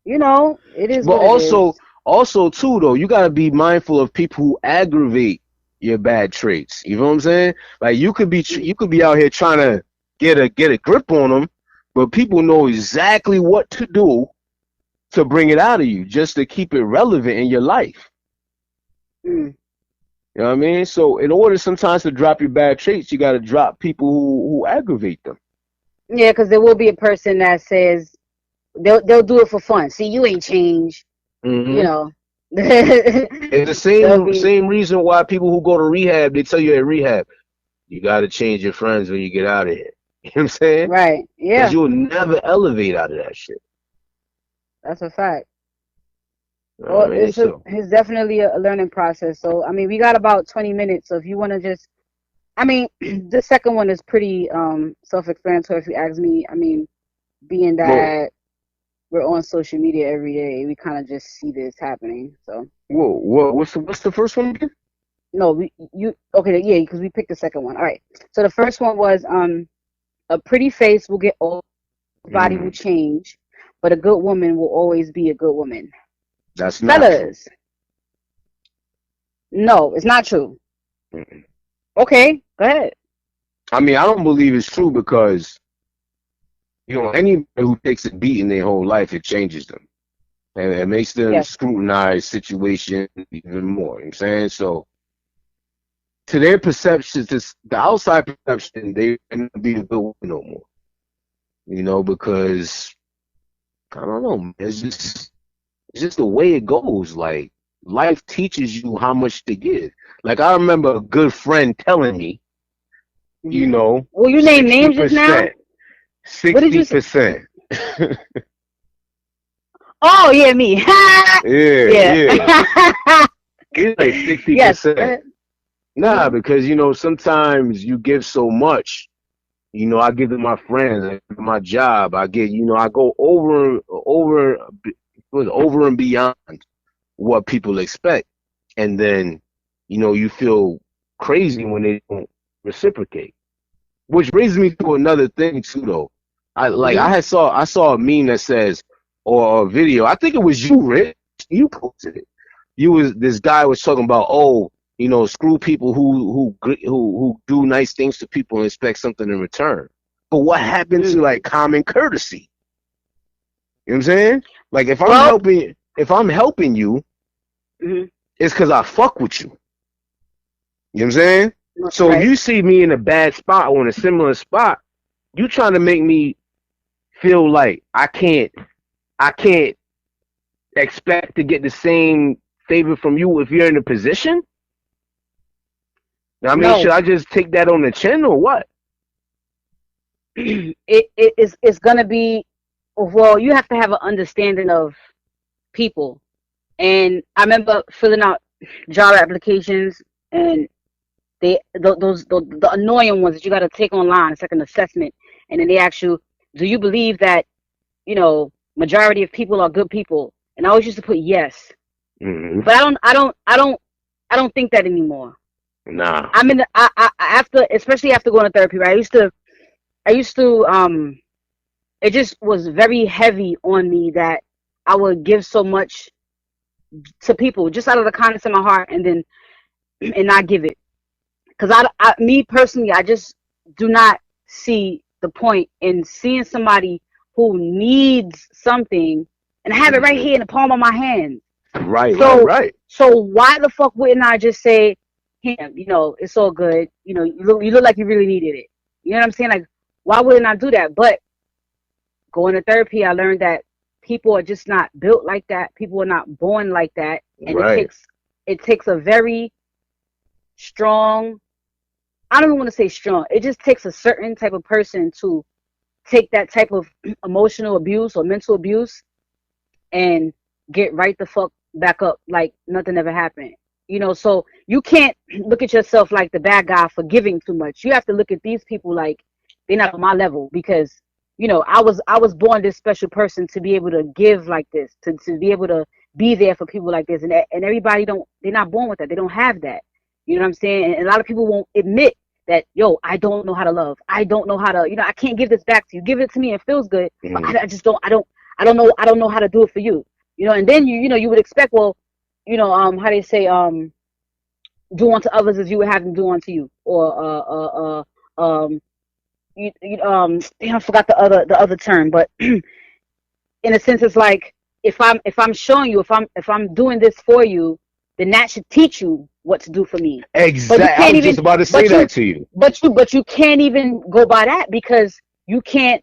you know, it is. But also too, though, you gotta be mindful of people who aggravate your bad traits. You know what I'm saying? Like you could be out here trying to get a grip on them, but people know exactly what to do to bring it out of you, just to keep it relevant in your life. You know what I mean? So in order sometimes to drop your bad traits, you got to drop people who aggravate them. Yeah, because there will be a person that says they'll do it for fun. See, you ain't changed. You know. It's the same reason why people who go to rehab, they tell you at rehab, you got to change your friends when you get out of here. You know what I'm saying? Right. Yeah. Because you'll never elevate out of that shit. That's a fact. Well, it's definitely a learning process. So, I mean, we got about 20 minutes. So if you want to just, I mean, the second one is pretty self-explanatory if you ask me. I mean, being that we're on social media every day, we kind of just see this happening. So. Whoa, what's the first one again? No, okay, yeah, because we picked the second one. All right. So the first one was a pretty face will get old, body will change, but a good woman will always be a good woman. That's not Fellas. True. No, it's not true. Okay, go ahead. I mean, I don't believe it's true because, you know, anybody who takes a beating their whole life, it changes them. And it makes them scrutinize situations even more. You know what I'm saying? So, to their perceptions, the outside perception, they can't be a good woman no more. You know, because, I don't know, it's just the way it goes. Like, life teaches you how much to give. Like, I remember a good friend telling me, you know. Well, you named names just now? 60%. Oh, yeah, me. yeah. It's like 60%. Yes. Nah, because, you know, sometimes you give so much. You know, I give to my friends, I give to my job. I get, you know, I go over and beyond what people expect. And then, you know, you feel crazy when they don't reciprocate. Which brings me to another thing too, though. I saw a meme that says, or a video. I think it was you, Rick. You posted it. This guy was talking about, you know, screw people who do nice things to people and expect something in return. But what happens to like common courtesy? You know what I'm saying? Like if I'm helping you, it's because I fuck with you. You know what I'm saying? So if you see me in a bad spot or in a similar spot, you trying to make me feel like I can't expect to get the same favor from you if you're in a position? I mean, should I just take that on the chin or what? It's gonna be well, you have to have an understanding of people. And I remember filling out job applications, and the annoying ones that you got to take online. It's like an assessment, and then they ask you, do you believe that majority of people are good people? And I always used to put yes, but I don't think that anymore. Nah. I'm in the, after, especially after going to therapy, right? I used to it just was very heavy on me that I would give so much to people just out of the kindness of my heart, and then and not give it. Because me personally, I just do not see the point in seeing somebody who needs something and have it right here in the palm of my hand. Right. So why the fuck wouldn't I just say, "Him, it's all good. You look like you really needed it." You know what I'm saying? Like, why wouldn't I do that? But going to therapy, I learned that people are just not built like that. People are not born like that, and it takes a very strong. I don't even want to say strong. It just takes a certain type of person to take that type of emotional abuse or mental abuse and get right the fuck back up like nothing ever happened. So you can't look at yourself like the bad guy for giving too much. You have to look at these people like they're not on my level, because I was born this special person to be able to give like this, to be able to be there for people like this, and everybody they're not born with that. They don't have that. You know what I'm saying? And a lot of people won't admit that, I don't know how to love. I don't know how to, I can't give this back to you. Give it to me, it feels good, but I just don't. I don't know how to do it for you. And then you would expect, well, how they say, do unto others as you would have them do unto you, or I forgot the other term, but in a sense, it's like if I'm showing you, if I'm doing this for you, then that should teach you what to do for me. Exactly. I was just about to say that to you. But you can't even go by that, because you can't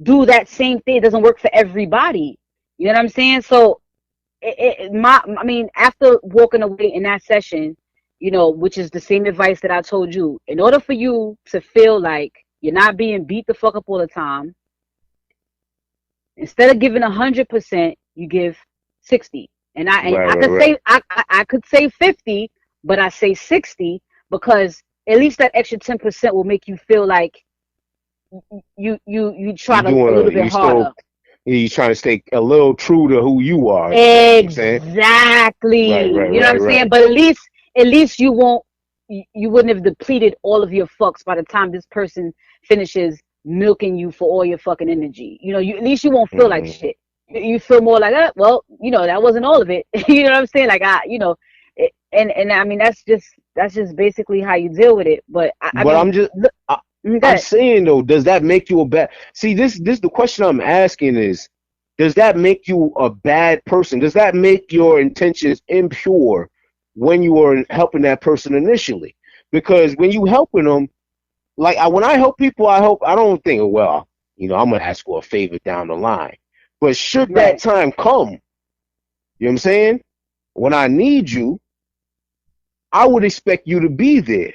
do that same thing. It doesn't work for everybody. You know what I'm saying? So after walking away in that session, which is the same advice that I told you, in order for you to feel like you're not being beat the fuck up all the time, instead of giving 100%, you give 60. And I could say 50, but I say 60, because at least that extra 10% will make you feel like you try to a little bit harder. You're trying to stay a little true to who you are. Exactly. You know what I'm saying? But at least you wouldn't have depleted all of your fucks by the time this person finishes milking you for all your fucking energy. At least you won't feel like shit. You feel more like, well, that wasn't all of it. You know what I'm saying? Like, and I mean, that's just basically how you deal with it. But I'm saying though, does that make you a bad? See, this the question I'm asking is, does that make you a bad person? Does that make your intentions impure when you are helping that person initially? Because when you helping them, like when I help people, I don't think, well, I'm gonna ask for a favor down the line. But should that time come, you know what I'm saying? When I need you, I would expect you to be there.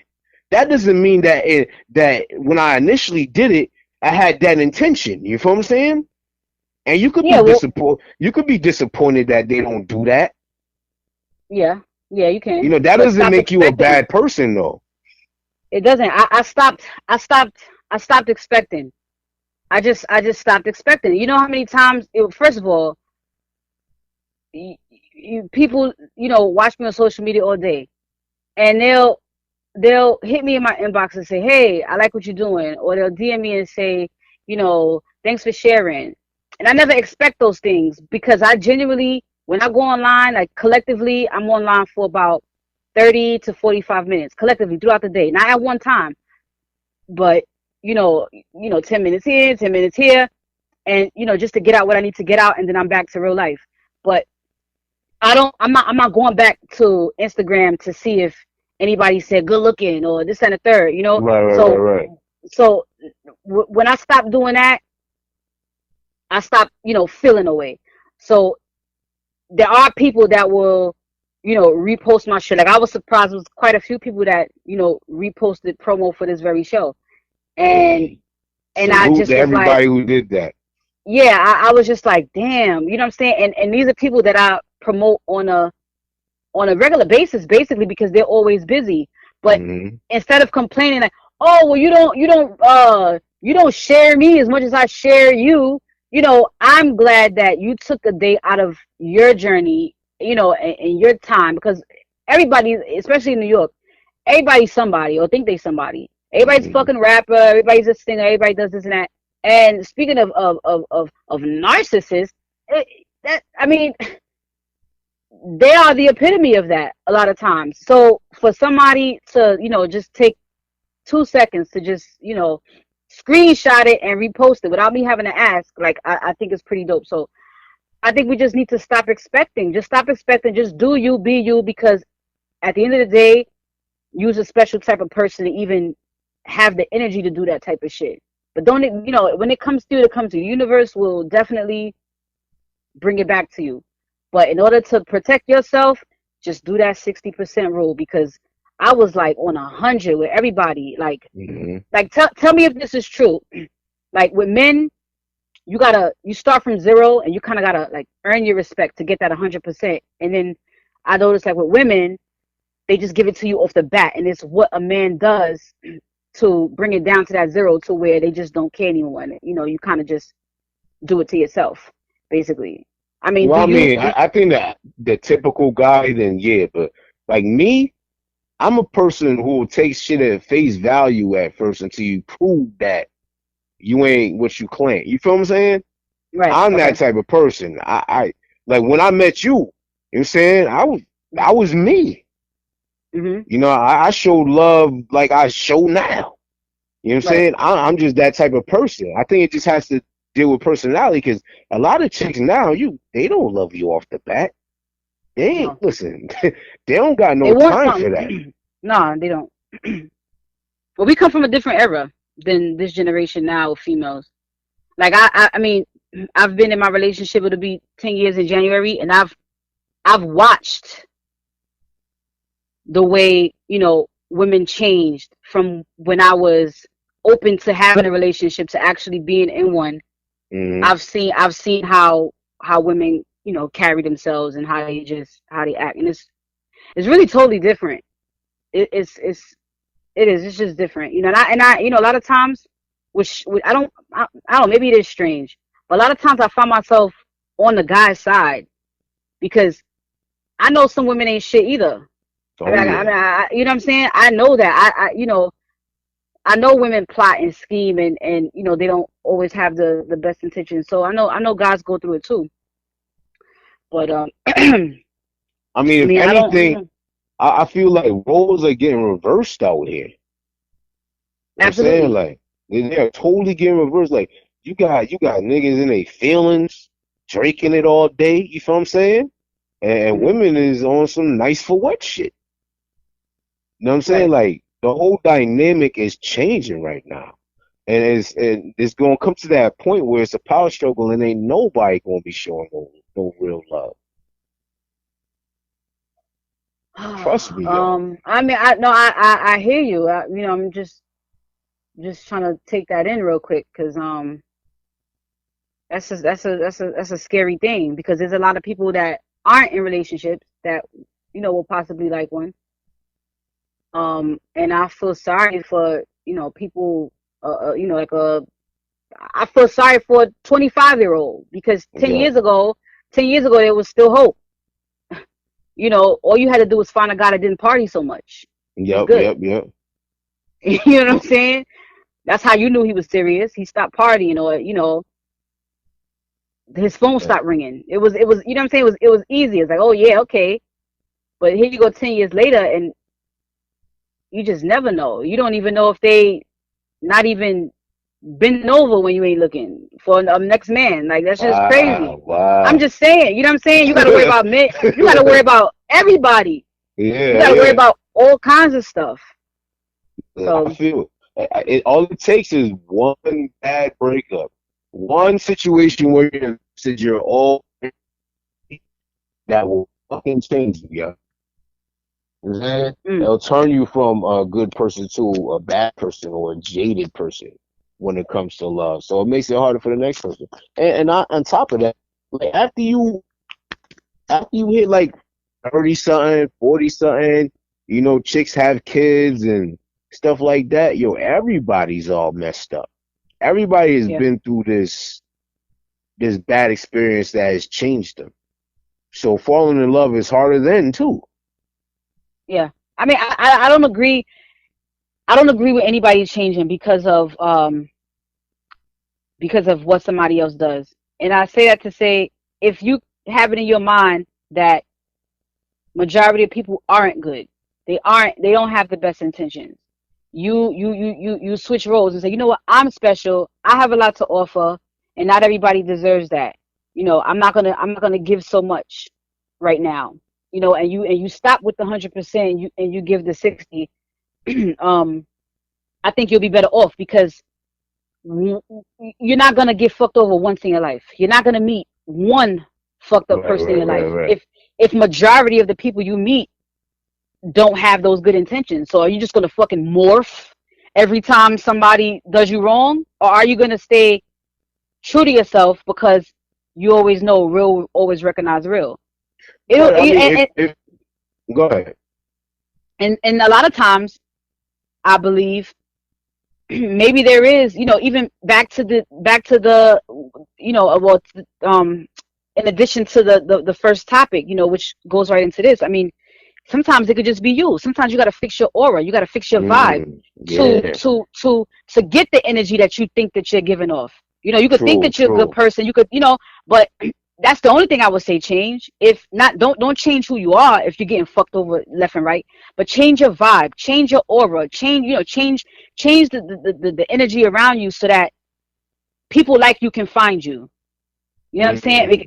That doesn't mean that that when I initially did it, I had that intention. You feel what I'm saying? And you could be disappointed. You could be disappointed that they don't do that. Yeah, you can. That doesn't make you a bad person, though. It doesn't. I stopped expecting. I just stopped expecting. You know how many times? First of all, people watch me on social media all day, and they'll hit me in my inbox and say, "Hey, I like what you're doing," or they'll DM me and say, "Thanks for sharing." And I never expect those things, because I genuinely, when I go online, like collectively, I'm online for about 30 to 45 minutes collectively throughout the day, not at one time, but 10 minutes here, 10 minutes here, and just to get out what I need to get out, and then I'm back to real life. But I'm not going back to Instagram to see if anybody said good looking or this and the third, Right. So when I stopped doing that, I stopped, feeling away. So there are people that will, repost my shit. Like, I was surprised, there was quite a few people that, reposted promo for this very show. And I just everybody who did that. yeah, I was just like, damn, you know what I'm saying? And these are people that I promote on a regular basis, basically because they're always busy. But Hmm. instead of complaining like, oh well, you don't share me as much as I share you, I'm glad that you took a day out of your journey, and your time, because everybody, especially in New York, everybody's somebody or think they somebody. Everybody's a Hmm. fucking rapper, everybody's a singer, everybody does this and that. And speaking of narcissists, that I mean, they are the epitome of that a lot of times. So for somebody to, just take 2 seconds to just, screenshot it and repost it without me having to ask, like, I think it's pretty dope. So I think we just need to stop expecting. Just stop expecting. Just do you, be you, because at the end of the day, use a special type of person to even have the energy to do that type of shit. But don't it, when it comes to you, it comes to you. The universe will definitely bring it back to you. But in order to protect yourself, just do that 60% rule, because I was like on 100 with everybody. Hmm. Tell me if this is true. Like with men, you start from zero and you kind of gotta like earn your respect to get that 100%. And then I noticed like with women, they just give it to you off the bat, and it's what a man does to bring it down to that zero to where they just don't care anymore. And, you kind of just do it to yourself, basically. I mean, Well, do I you? mean, I think that the typical guy, then yeah, but like me, I'm a person who will take shit at face value at first until you prove that you ain't what you claim. You feel what I'm saying? Right. I'm that Okay. type of person. I like when I met you, you know what I'm saying? I was me. Mhm. I showed love like I show now. You know what I'm Right. saying? I'm just that type of person. I think it just has to deal with personality because a lot of chicks now, they don't love you off the bat. They ain't, No, listen, they don't got they no want time for that. something. No, they don't. Well, we come from a different era than this generation now of females. Like I mean, I've been in my relationship. It'll be 10 years in January, and I've watched the way women changed from when I was open to having a relationship to actually being in one. Hmm. I've seen how women carry themselves and how they act, and it's really totally different. It's just different, and I a lot of times, which I don't, maybe it is strange, but a lot of times I find myself on the guy's side because I know some women ain't shit either. Oh yeah. You know what I'm saying? I know that. I know women plot and scheme, and they don't always have the best intentions. So I know guys go through it too. But I I mean, if mean, I don't. anything, I feel like roles are getting reversed out here. You know what I'm saying? Absolutely. Like they're totally getting reversed. Like you got niggas in their feelings, drinking it all day. You feel what I'm saying? And Hmm. women is on some nice for what shit. You know what I'm saying? Right. Like the whole dynamic is changing right now. And it's gonna come to that point where it's a power struggle and ain't nobody gonna be showing no real love. Trust me, yo. I mean, I no, I hear you. I'm just trying to take that in real quick, because that's a scary thing, because there's a lot of people that aren't in relationships that will possibly like one. And I feel sorry for people, like I feel sorry for a 25-year-old, because 10 Yeah. years ago 10 years ago there was still hope. All you had to do was find a guy that didn't party so much. You was Yep, good. yep, yep. You know what I'm saying? That's how you knew he was serious. He stopped partying, or his phone Yeah. stopped ringing. It was you know what I'm saying? It was easy. It's like, oh yeah, okay. But here you go 10 years later, and you just never know. You don't even know if they not even bending over when you ain't looking for a next man. Like, that's just crazy. Wow, I'm wow. just saying, you know what I'm saying? You got to worry about men. You got to worry about everybody. You Yeah, got to worry yeah. about all kinds of stuff. I So, feel all it takes is one bad breakup, one situation where you're all that will fucking change you, yeah. You know what I'm saying? mm, It'll turn you from a good person to a bad person or a jaded person. when it comes to love. So it makes it harder for the next person. On top of that, like after you hit like 30 something, 40 something, chicks have kids and stuff like that. Yo, everybody's all messed up. Everybody has Yeah. been through this bad experience that has changed them. So falling in love is harder then too. Yeah. I mean, I don't agree. I don't agree with anybody changing because of what somebody else does. And I say that to say, if you have it in your mind that majority of people aren't good, they don't have the best intentions. You switch roles and say, you know what, I'm special. I have a lot to offer, and not everybody deserves that. I'm not gonna give so much right now. And you stop with the 100%, and you give the 60. I think you'll be better off because you're not gonna get fucked over once in your life. You're not gonna meet one fucked up person in your life. Right. If majority of the people you meet don't have those good intentions, so are you just gonna fucking morph every time somebody does you wrong, or are you gonna stay true to yourself because you always know real always recognize real? But, I mean, go ahead. And a lot of times, I believe maybe there is, even back to the in addition to the first topic, which goes right into this. I mean, sometimes it could just be you. Sometimes you got to fix your aura. You got to fix your vibe Yeah. to get the energy that you think that you're giving off. You could think True, that you're a good true. person. You could, but that's the only thing I would say change. If not, don't change who you are if you're getting fucked over left and right. But change your vibe, change your aura, change the energy around you so that people like you can find you. You know what I'm saying?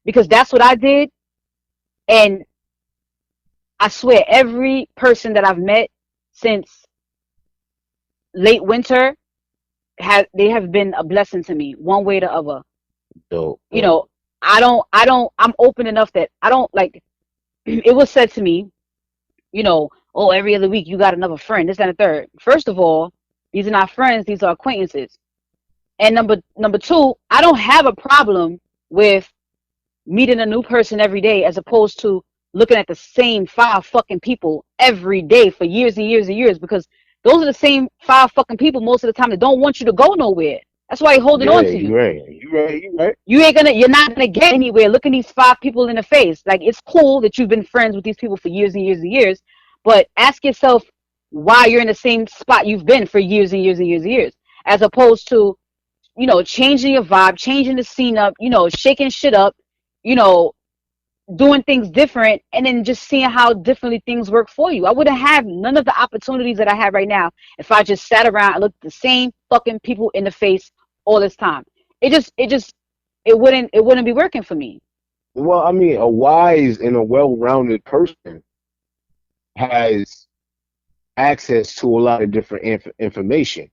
Because that's what I did, and I swear every person that I've met since late winter they have been a blessing to me one way or the other. Dope. I'm open enough that I don't like. It was said to me, oh, every other week you got another friend, this and the third. First of all, these are not friends, these are acquaintances. And number two, I don't have a problem with meeting a new person every day as opposed to looking at the same 5 fucking people every day for years and years and years, because those are the same 5 fucking people most of the time that don't want you to go nowhere. That's why you're holding on to you. You're right. You're not gonna get anywhere looking these 5 people in the face. Like, it's cool that you've been friends with these people for years and years and years, but ask yourself why you're in the same spot you've been for years and years and years and years, as opposed to, changing your vibe, changing the scene up, shaking shit up, doing things different, and then just seeing how differently things work for you. I wouldn't have none of the opportunities that I have right now if I just sat around and looked at the same fucking people in the face all this time. It wouldn't be working for me. Well, I mean, a wise and a well-rounded person has access to a lot of different information.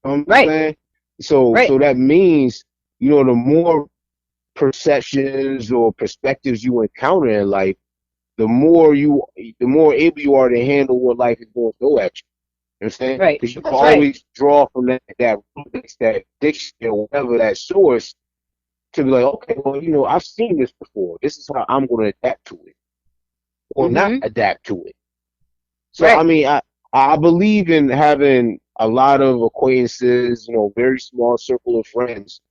You know what I'm Right. saying? So that means, the more perceptions or perspectives you encounter in life, the more able you are to handle what life is going to throw at you. You know what I'm saying? Right. Because you can That's right. always draw from that dictionary or whatever, that source, to be like, okay, well, I've seen this before. This is how I'm going to adapt to it, or not adapt to it. So, Right. I mean, I believe in having a lot of acquaintances, very small circle of friends,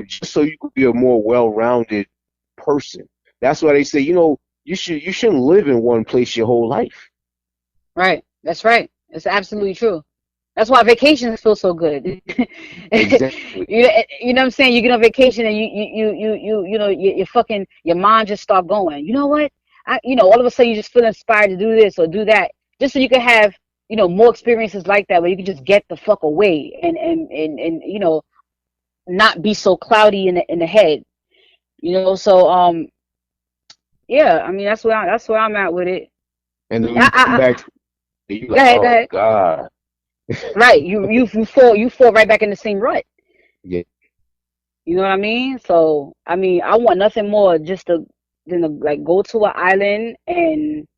just so you can be a more well-rounded person. That's why they say, you shouldn't live in one place your whole life. Right. That's right. It's absolutely true. That's why vacations feel so good. Exactly. You know what I'm saying? You get on vacation and you fucking, your mind just start going. You know what? All of a sudden you just feel inspired to do this or do that, just so you can have, more experiences like that where you can just get the fuck away and not be so cloudy in the head. So yeah, I mean, that's where I'm at with it. And then you come back to you Go like, ahead, oh go ahead. God. Right, you fall right back in the same rut. Yeah. You know what I mean? So I mean, I want nothing more than to like go to an island and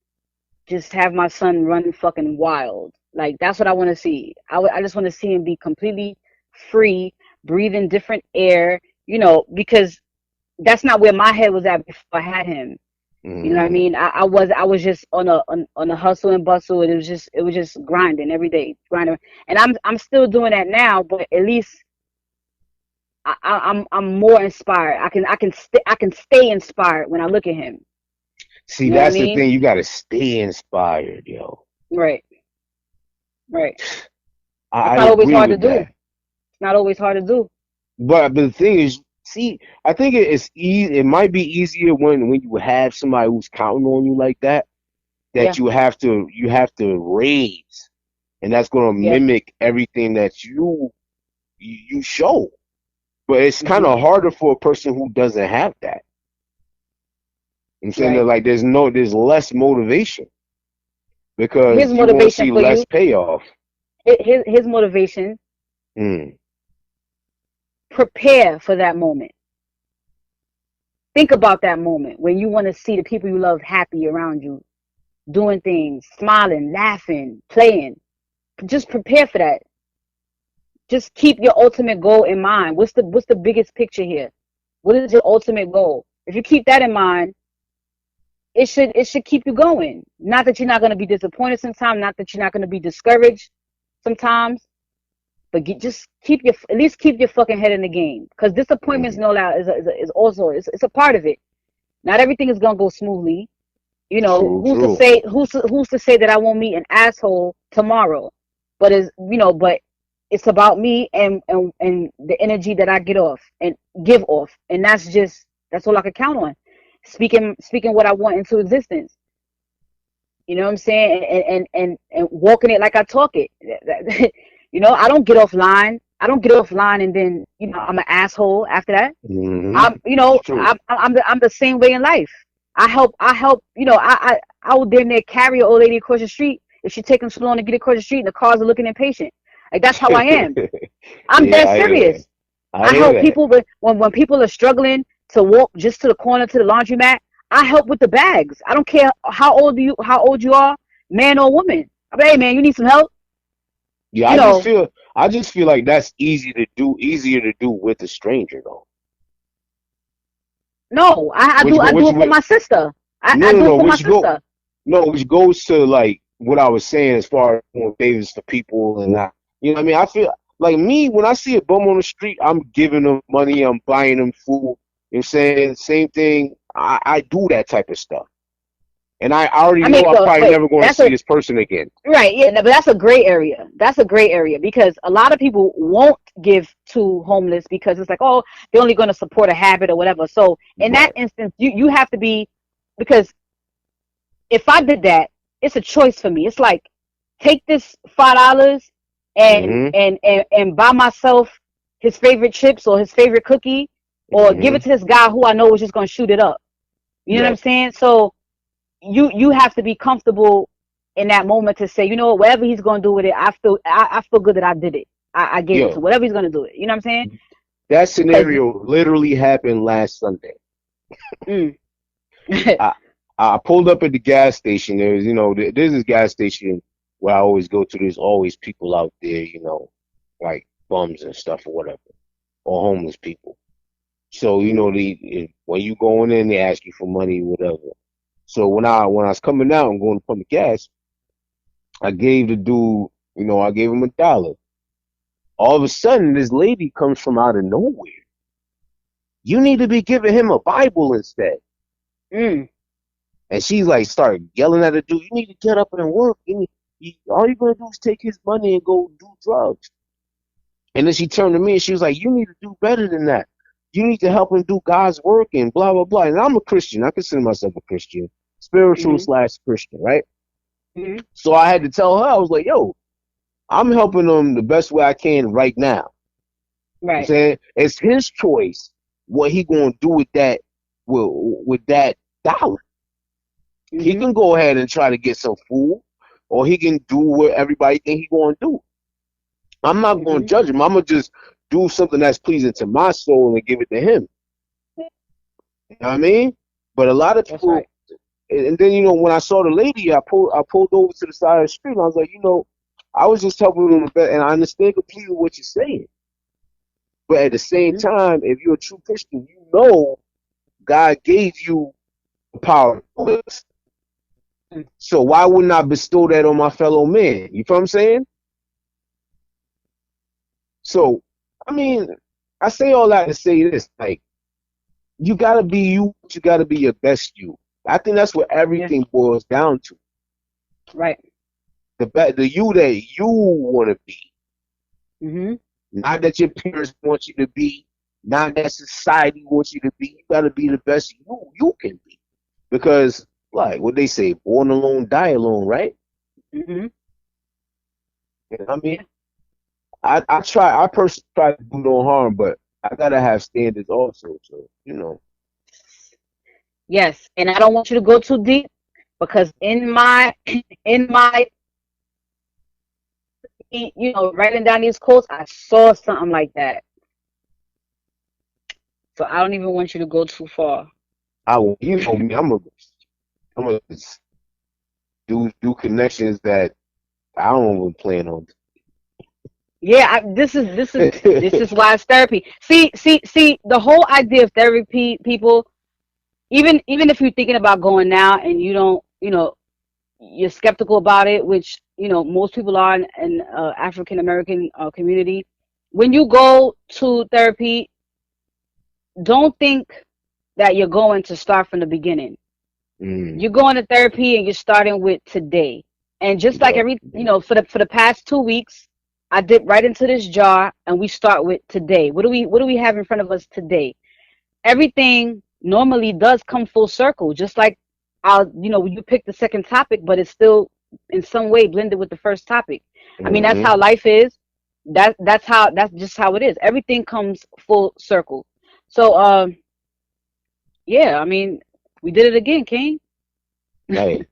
just have my son run fucking wild. Like that's what I want to see. I just want to see him be completely free, breathing different air, because that's not where my head was at before I had him. You know what I Mm-hmm. mean? I was just on a hustle and bustle, and it was just grinding every day, grinding. And I'm still doing that now, but at least I'm more inspired. I can stay inspired when I look at him. See, You know what I that's the mean? thing. You gotta stay inspired, yo. Right, right. It's I not always agree hard to with do. that. It's not always hard to do. But the thing is, see, I think it's easy. It might be easier when you have somebody who's counting on you like that. Yeah, That you have to raise, and that's gonna yeah. mimic everything that you show. But it's kind Hmm. of harder for a person who doesn't have that. I'm saying that Right. like there's less motivation His because you're gonna motivation see for less you, payoff. his motivation, Mm. prepare for that moment. Think about that moment when you want to see the people you love happy around you, doing things, smiling, laughing, playing. Just prepare for that. Just keep your ultimate goal in mind. What's the biggest picture here? What is your ultimate goal? If you keep that in mind, it should keep you going. Not that you're not going to be disappointed sometimes, not that you're not going to be discouraged sometimes, but just at least keep your fucking head in the game. Because disappointments, Mm. no doubt, is also it's a part of it. Not everything is gonna go smoothly. True, Who's to true. say who's to say that I won't meet an asshole tomorrow? But it's about me and the energy that I get off and give off, and that's all I can count on. Speaking what I want into existence. You know what I'm saying? And walking it like I talk it. I don't get off line. I don't get off line and then I'm an asshole after that. Hmm. I'm you know It's true. I'm the same way in life. I will damn near carry an old lady across the street if she taking so long to get across the street and the cars are looking impatient. Like that's how I am. I'm Yeah, dead I hear that. serious. I I hear help that. people when people are struggling to walk just to the corner to the laundromat. I help with the bags. I don't care how old you are, man or woman. I mean, hey man, you need some help. Yeah, You know, I just feel like that's easier to do with a stranger though. no, Which go I do which it for wi- my sister. no I no do it no for my which go sister. no which goes to like what I was saying as far as doing favors for people and that. You know what I mean? I feel like me when I see a bum on the street, I'm giving them money, I'm buying them food. You know what I'm saying? Same thing. I do that type of stuff. And I already I know mean, I'm so probably wait, never going to that's see a this person again. right, yeah, no, but that's a gray area. That's a gray area because a lot of people won't give to homeless because it's like, oh, they're only going to support a habit or whatever. So in that Right. instance, you have to be because if I did that, it's a choice for me. It's like take this $5 and Mm-hmm. and and, and buy myself his favorite chips or his favorite cookie, or give Mm-hmm. it to this guy who I know is just going to shoot it up. You know what I'm Right. saying? So you have to be comfortable in that moment to say, you know what, whatever he's gonna do with it, I feel good that I did it. I gave it to him. Yo, Whatever he's gonna do it. You know what I'm saying? that Because scenario literally happened last Sunday. mm, I I pulled up at the gas station. There's this gas station where I always go to. There's always people out there, like bums and stuff or whatever, or homeless people. So when you going in, they ask you for money, whatever. So when I was coming out and going to pump the gas, I gave the dude, I gave him $1. All of a sudden, this lady comes from out of nowhere. You need to be giving him a Bible instead. mm, And she's like, started yelling at the dude, you need to get up and work. All you're going to do is take his money and go do drugs. And then she turned to me and she was like, you need to do better than that. You need to help him do God's work and blah, blah, blah. And I'm a Christian. I consider myself a Christian, spiritual mm-hmm, slash Christian, right? mm-hmm, So I had to tell her, I was like, yo, I'm helping him the best way I can right now. You know what I'm right, saying? It's his choice what he going to do with that dollar. He mm-hmm, can go ahead and try to get some food, or he can do what everybody think he going to do. I'm not going to mm-hmm. judge him. I'm going to just do something that's pleasing to my soul and give it to him. You know what I mean? But a lot of That's right. people, and then when I saw the lady, I pulled over to the side of the street and I was like, I was just helping them, and I understand completely what you're saying. But at the same time, if you're a true Christian, you know God gave you the power. So why wouldn't I bestow that on my fellow man? You feel what I'm saying? So, I mean, I say all that to say this, like, you gotta be you, you gotta be your best you. I think that's what everything boils down to. Right. The you that you wanna be. Mm-hmm. Not that your peers want you to be, not that society wants you to be. You gotta be the best you can be. Because, like what they say, born alone, die alone, right? Mm-hmm. You know what I mean? I personally try to do no harm, but I gotta have standards also. So, you know. Yes, and I don't want you to go too deep because in my writing down these quotes, I saw something like that. So I don't even want you to go too far. You know me, I'm a do connections that I don't even plan on. Yeah, this is why it's therapy. See. The whole idea of therapy, people, even if you're thinking about going now and you don't, you're skeptical about it, which most people are in African American community. When you go to therapy, don't think that you're going to start from the beginning. You're going to therapy and you're starting with today. And just like for the past 2 weeks, I dip right into this jar and we start with today. What do we have in front of us today? Everything normally does come full circle, just like you pick the second topic, but it's still in some way blended with the first topic. I mean, that's how life is. That's just how it is. Everything comes full circle. So yeah, I mean, we did it again, King. Hey,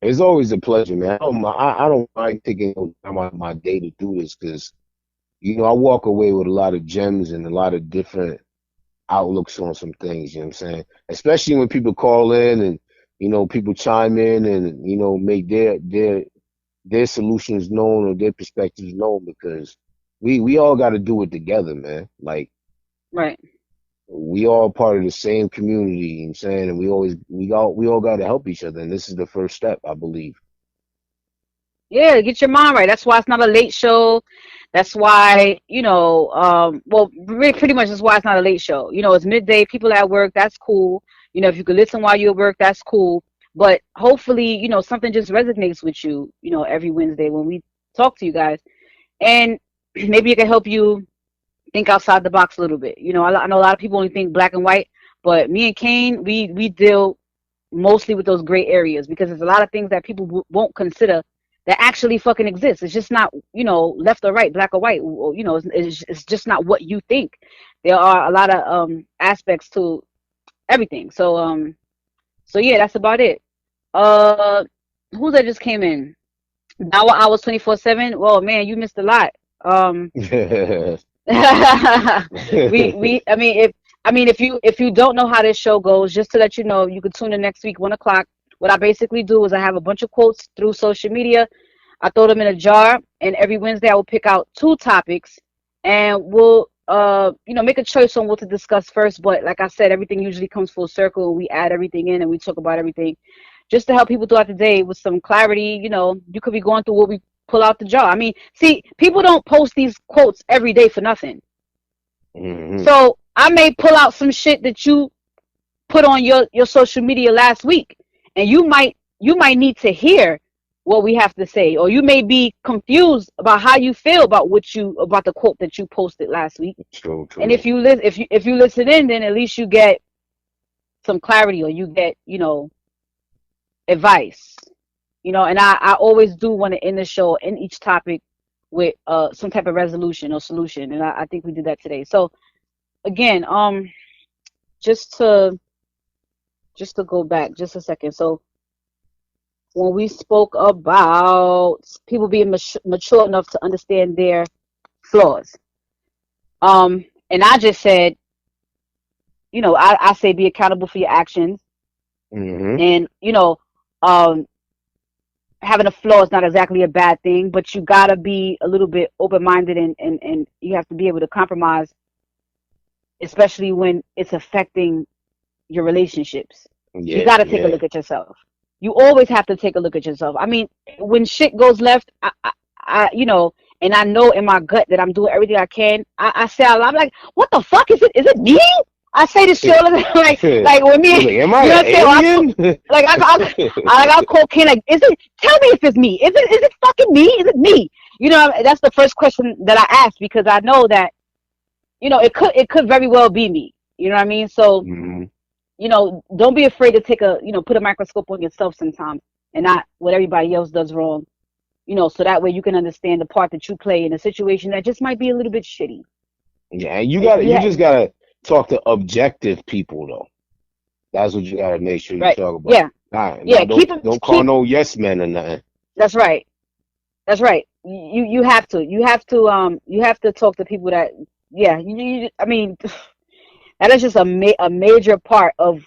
it's always a pleasure, man. I don't mind taking time out of my day to do this because, I walk away with a lot of gems and a lot of different outlooks on some things, you know what I'm saying? Especially when people call in and, people chime in and, make their solutions known or their perspectives known because we all got to do it together, man. Like, Right. we all part of the same community, you know what I'm saying? And we all got to help each other. And this is the first step, I believe. Yeah, get your mind right. That's why it's not a late show. That's why, pretty much that's why it's not a late show. It's midday, people at work, that's cool. If you could listen while you're at work, that's cool. But hopefully, something just resonates with you, every Wednesday when we talk to you guys. And maybe it can help you think outside the box a little bit. I know a lot of people only think black and white, but me and Kane, we deal mostly with those gray areas because there's a lot of things that people won't consider that actually fucking exists. It's just not, left or right, black or white. It's just not what you think. There are a lot of aspects to everything. So yeah, that's about it. Who that just came in? Now hours 24/7. Well, man, you missed a lot. If you don't know how this show goes, just to let you know, you can tune in next week 1 o'clock. What I basically do is I have a bunch of quotes through social media. I throw them in a jar, and every Wednesday I will pick out 2 topics, and we'll make a choice on what to discuss first. But like I said, everything usually comes full circle. We add everything in, and we talk about everything, just to help people throughout the day with some clarity. You could be going through what we pull out the jar. I mean, see, people don't post these quotes every day for nothing. So I may pull out some shit that you put on your social media last week, and you might need to hear what we have to say, or you may be confused about how you feel about the quote that you posted last week. True. And if you listen in, then at least you get some clarity, or you get advice. And I always do want to end the show in each topic with some type of resolution or solution, and I think we did that today. So again, just to go back just a second. So when we spoke about people being mature enough to understand their flaws, and I just said, I say be accountable for your actions, and having a flaw is not exactly a bad thing, but you gotta be a little bit open-minded, and you have to be able to compromise, especially when it's affecting your relationships. You Yeah, gotta take a yeah. look at yourself. You always have to take a look at yourself. I mean, when shit goes left, and I know in my gut that I'm doing everything I can. I say out loud, I'm like, what the fuck is it? Is it me? I say this shit all the time, like when You're me, like, am you I know what an I'm saying? alien? I'll call Ken, like, tell me if it's me. Is it fucking me? Is it me? That's the first question that I ask, because I know that, it could very well be me. You know what I mean? So, Mhm. don't be afraid to put a microscope on yourself sometimes, and not what everybody else does wrong. So that way you can understand the part that you play in a situation that just might be a little bit shitty. Yeah, and you Yeah, just gotta talk to objective people though. That's what you gotta make sure you right. talk about. Yeah, Nah, yeah. don't don't call no yes men or nothing. That's right. That's right. You have to. You have to talk to people that. Yeah. I mean, that is just a major part of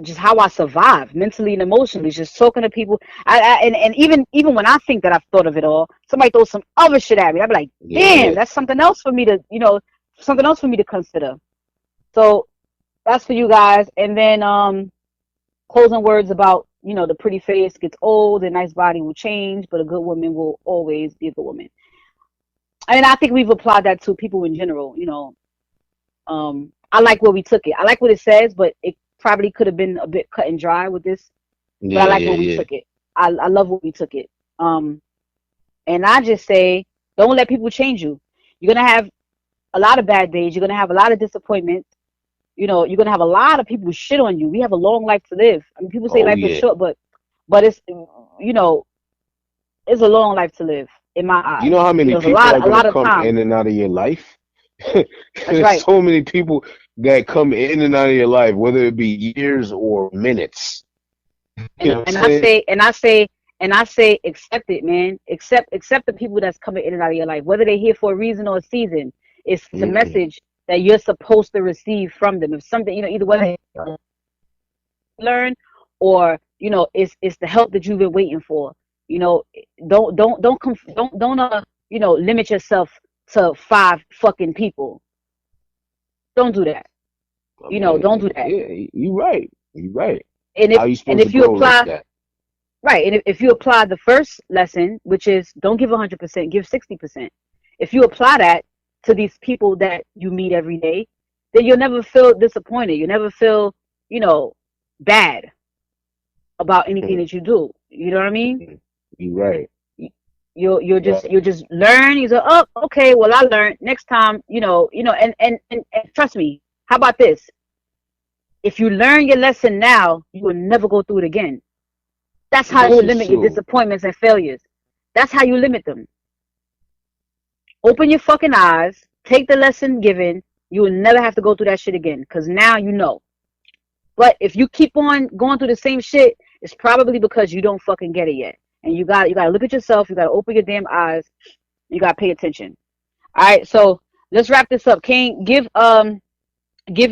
just how I survive mentally and emotionally. Just talking to people. And even when I think that I've thought of it all, somebody throws some other shit at me. I'd be like, damn, Yeah. that's something else for me to consider. So that's for you guys. And then closing words about, the pretty face gets old, a nice body will change, but a good woman will always be a good woman. I mean, I think we've applied that to people in general. I like where we took it. I like what it says, but it probably could have been a bit cut and dry with this. But I Yeah, like yeah, where we yeah. took it. I love where we took it. And I just say, don't let people change you. You're gonna have a lot of bad days. You're gonna have a lot of disappointments. You're gonna have a lot of people shit on you. We have a long life to live. I mean, people say Oh life is yeah. short, but you know, it's a long life to live in my You eyes. know how many It's a people lot, are a gonna lot of come time. in and out of your life? That's There's right. so many people that come in and out of your life, whether it be years or minutes. You And know what and I'm I saying? say and I say and I say accept it, man. Accept the people that's coming in and out of your life, whether they're here for a reason or a season. It's a Mm-mm. message that you're supposed to receive from them. If something, either whether you learn, or it's the help that you've been waiting for. You know, don't limit yourself to five fucking people. Don't do that. I mean, Don't do that. yeah, you right. You right. And How if you and supposed to if you grow like apply that? right, and if you apply the first lesson, which is don't give 100%, give 60%. If you apply that to these people that you meet every day, then you'll never feel disappointed. You'll never feel, you know, bad about anything Mm, that you do. You know what I mean? mm. You right. You- You'll You just right. you'll just learn. You say, oh, okay, well I learned. Next time, and trust me. How about this? If you learn your lesson now, you will never go through it again. That's how This you is limit your true. disappointments and failures. That's how you limit them. Open your fucking eyes. Take the lesson given. You will never have to go through that shit again, because now you know. But if you keep on going through the same shit, it's probably because you don't fucking get it yet. And you gotta look at yourself. You gotta open your damn eyes. You gotta pay attention. All right, so let's wrap this up. Kane, give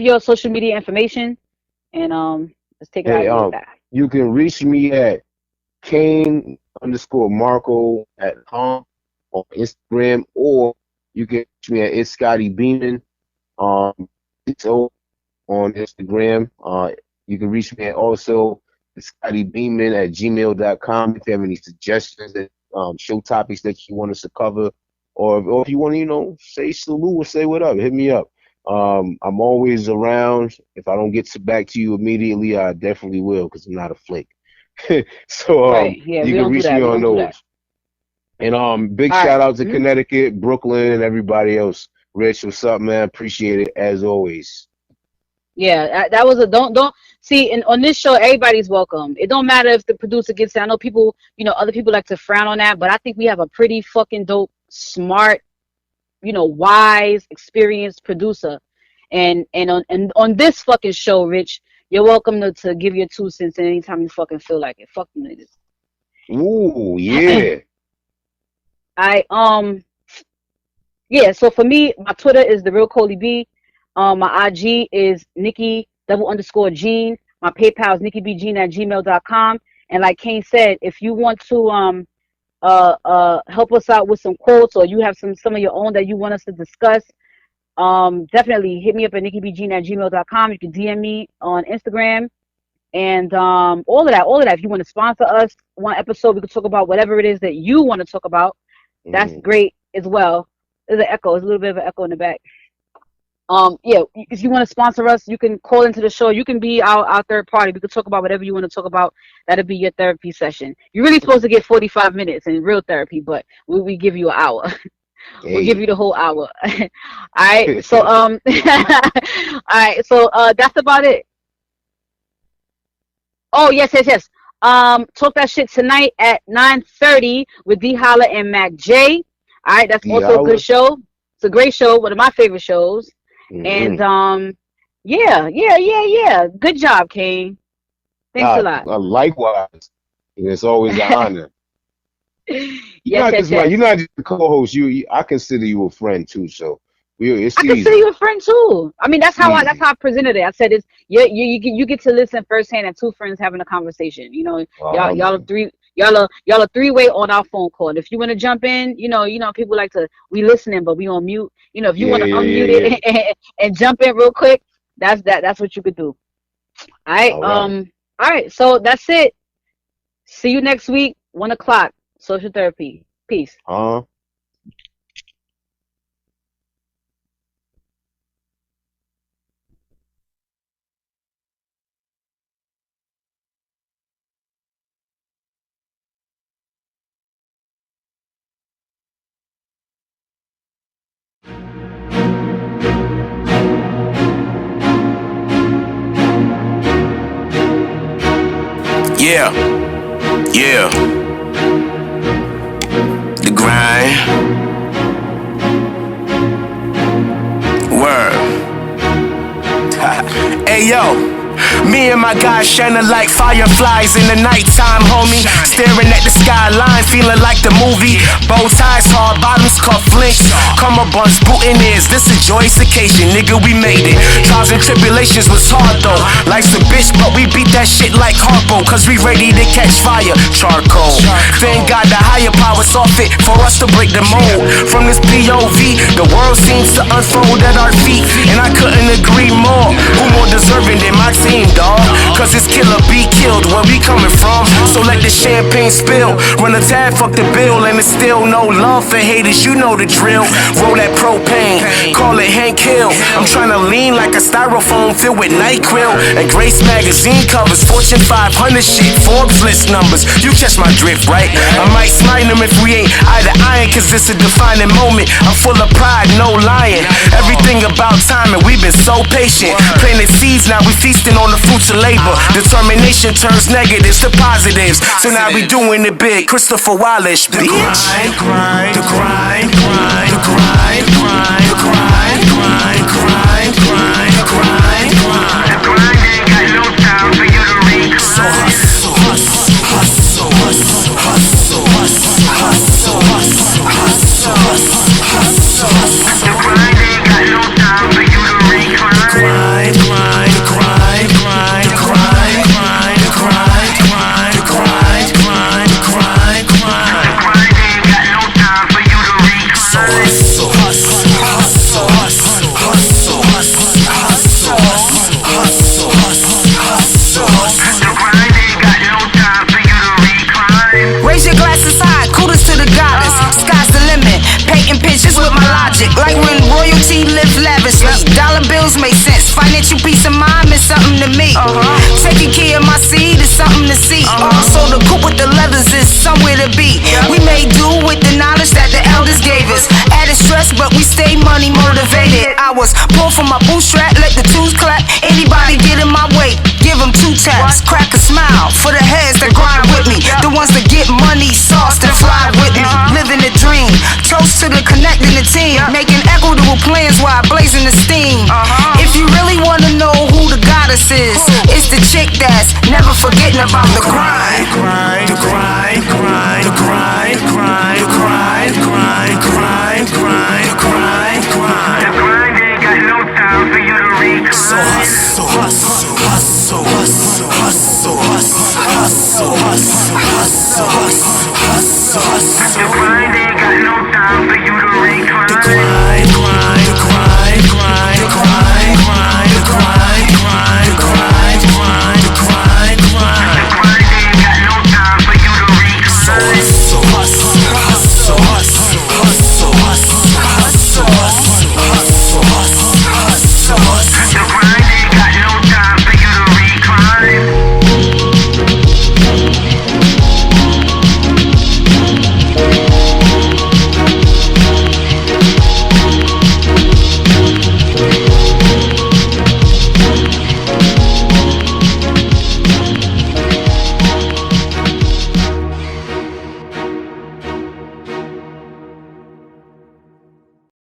your social media information, and let's take it out Hey, of here with that. you can reach me at Kane underscore Marco at on Instagram, or you can reach me at It's Scotty Beeman. It's on Instagram. You can reach me at also Scotty Beeman at gmail.com if you have any suggestions that show topics that you want us to cover, or if you want to, say salute or say what up, hit me up. I'm always around. If I don't get back to you immediately, I definitely will because I'm not a flake. So Right? Yeah, you we can don't do reach me that. We on don't do that. those. And big All right. shout out to Mhm. Connecticut, Brooklyn, and everybody else. Rich, what's up, man? Appreciate it as always. Yeah, that was a don't see. And on this show, everybody's welcome. It don't matter if the producer gets it. I know people, other people like to frown on that, but I think we have a pretty fucking dope, smart, wise, experienced producer. And on this fucking show, Rich, you're welcome to give your 2 cents anytime you fucking feel like it. Fuck you niggas. Ooh, yeah. I Yeah, so for me, my Twitter is the real Coley B. My IG is Nikki double underscore Jean. My PayPal is NikkiBJean@gmail.com. And like Kane said, if you want to help us out with some quotes, or you have some of your own that you want us to discuss, definitely hit me up at nickibjean@gmail.com. You can DM me on Instagram, and all of that. If you want to sponsor us one episode, we can talk about whatever it is that you want to talk about. That's great as well. There's an echo. There's a little bit of an echo in the back. Yeah, if you want to sponsor us, you can call into the show. You can be our third party. We can talk about whatever you want to talk about. That'll be your therapy session. You're really supposed to get 45 minutes in real therapy, but we give you an hour. We'll give you the whole hour. All right. So all right. So that's about it. Oh yes. Talk that shit tonight at 9:30 with D Holla and Mac J. All right. That's also a good show. It's a great show. One of my favorite shows. And yeah. Good job, Kane. Thanks a lot. Likewise. It's always an honor. You're not just a co-host. I consider you a friend too. So I consider you a friend too. I mean, that's how I presented it. I said it's you get to listen firsthand and two friends having a conversation. You know, y'all are three-way on our phone call. And if you want to jump in, you know, people like to we listening, but we on mute. You know, if you want to unmute it and jump in real quick, that's what you could do. All right. All right. So that's it. See you next week, 1 o'clock. Social therapy. Peace. Yeah. The grind. Word. Hey yo. Me and my guys shining like fireflies in the nighttime, homie. Staring at the skyline, feeling like the movie. Bow ties, hard bottoms, cuff links. Come up on bootin' ears, this a joyous occasion, nigga, we made it. Trials and tribulations was hard though. Life's a bitch, but we beat that shit like Harpo. Cause we ready to catch fire, charcoal. Thank God the higher power saw fit for us to break the mold. From this POV, the world seems to unfold at our feet. And I couldn't agree more. Who more deserving than my team, dawg? Cause it's killer be killed where we coming from. So let the champagne spill. Run a tab, fuck the bill. And it's still no love for haters, you know the drill. Roll that propane, call it Hank Hill. I'm trying to lean like a styrofoam filled with NyQuil. And Grace magazine covers, Fortune 500 shit, Forbes list numbers. You catch my drift, right? I might smite them if we ain't eye to eye, cause it's a defining moment. I'm full of pride, no lying. Everything about time and we've been so patient. Planting seeds, now we feasting on the fruits of labor. Determination turns negatives to positives. So now we doing it big, Christopher Wallace, bitch. The grind, the grind, grind, the grind, grind, the grind, grind, grind, grind, the grind, grind. The grind ain't got no time for you to read. So hustle, hustle, hustle, hustle, hustle, hustle, hustle, hustle, hustle, hustle. The grind ain't got no time for you to read. Grind, grind, grind, grind, grind, grind, grind, grind, grind, grind, grind, grind. The grind ain't got no time for you to read. So hustle, hustle, hustle, hustle, hustle, hustle, hustle, hustle, hustle, hustle. The grind ain't got no time for you to recline. Raise your glasses high, kudos to the goddess. Sky's the limit, painting pictures with my logic. Like when royalty live lavishly. Dollar bills make sense, financial peace of mind means something to me. Taking care of my seed is something to see. Also the coupe with the leathers is somewhere to be. We made do with the knowledge that the elders gave us. Added stress, but we stay money motivated. I was pulled from my bootstrap, let the tools clap. Anybody get in my way, give them 2 taps. Crack a smile for the heads that grind with me. The ones that get money, sauce that fly with me. Living the dream, toast to the connecting the team. Making equitable plans while blazing the steam. If you really wanna know who the goddess is, it's the chick that's never forgetting about the grind. The grind, grind, the grind, grind, the grind, grind, grind, grind, the grind, grind. The grind ain't got no time for you to read. hustle, hustle, hustle, hustle, hustle, hustle, hustle, hustle, hustle, hustle, hustle, hustle.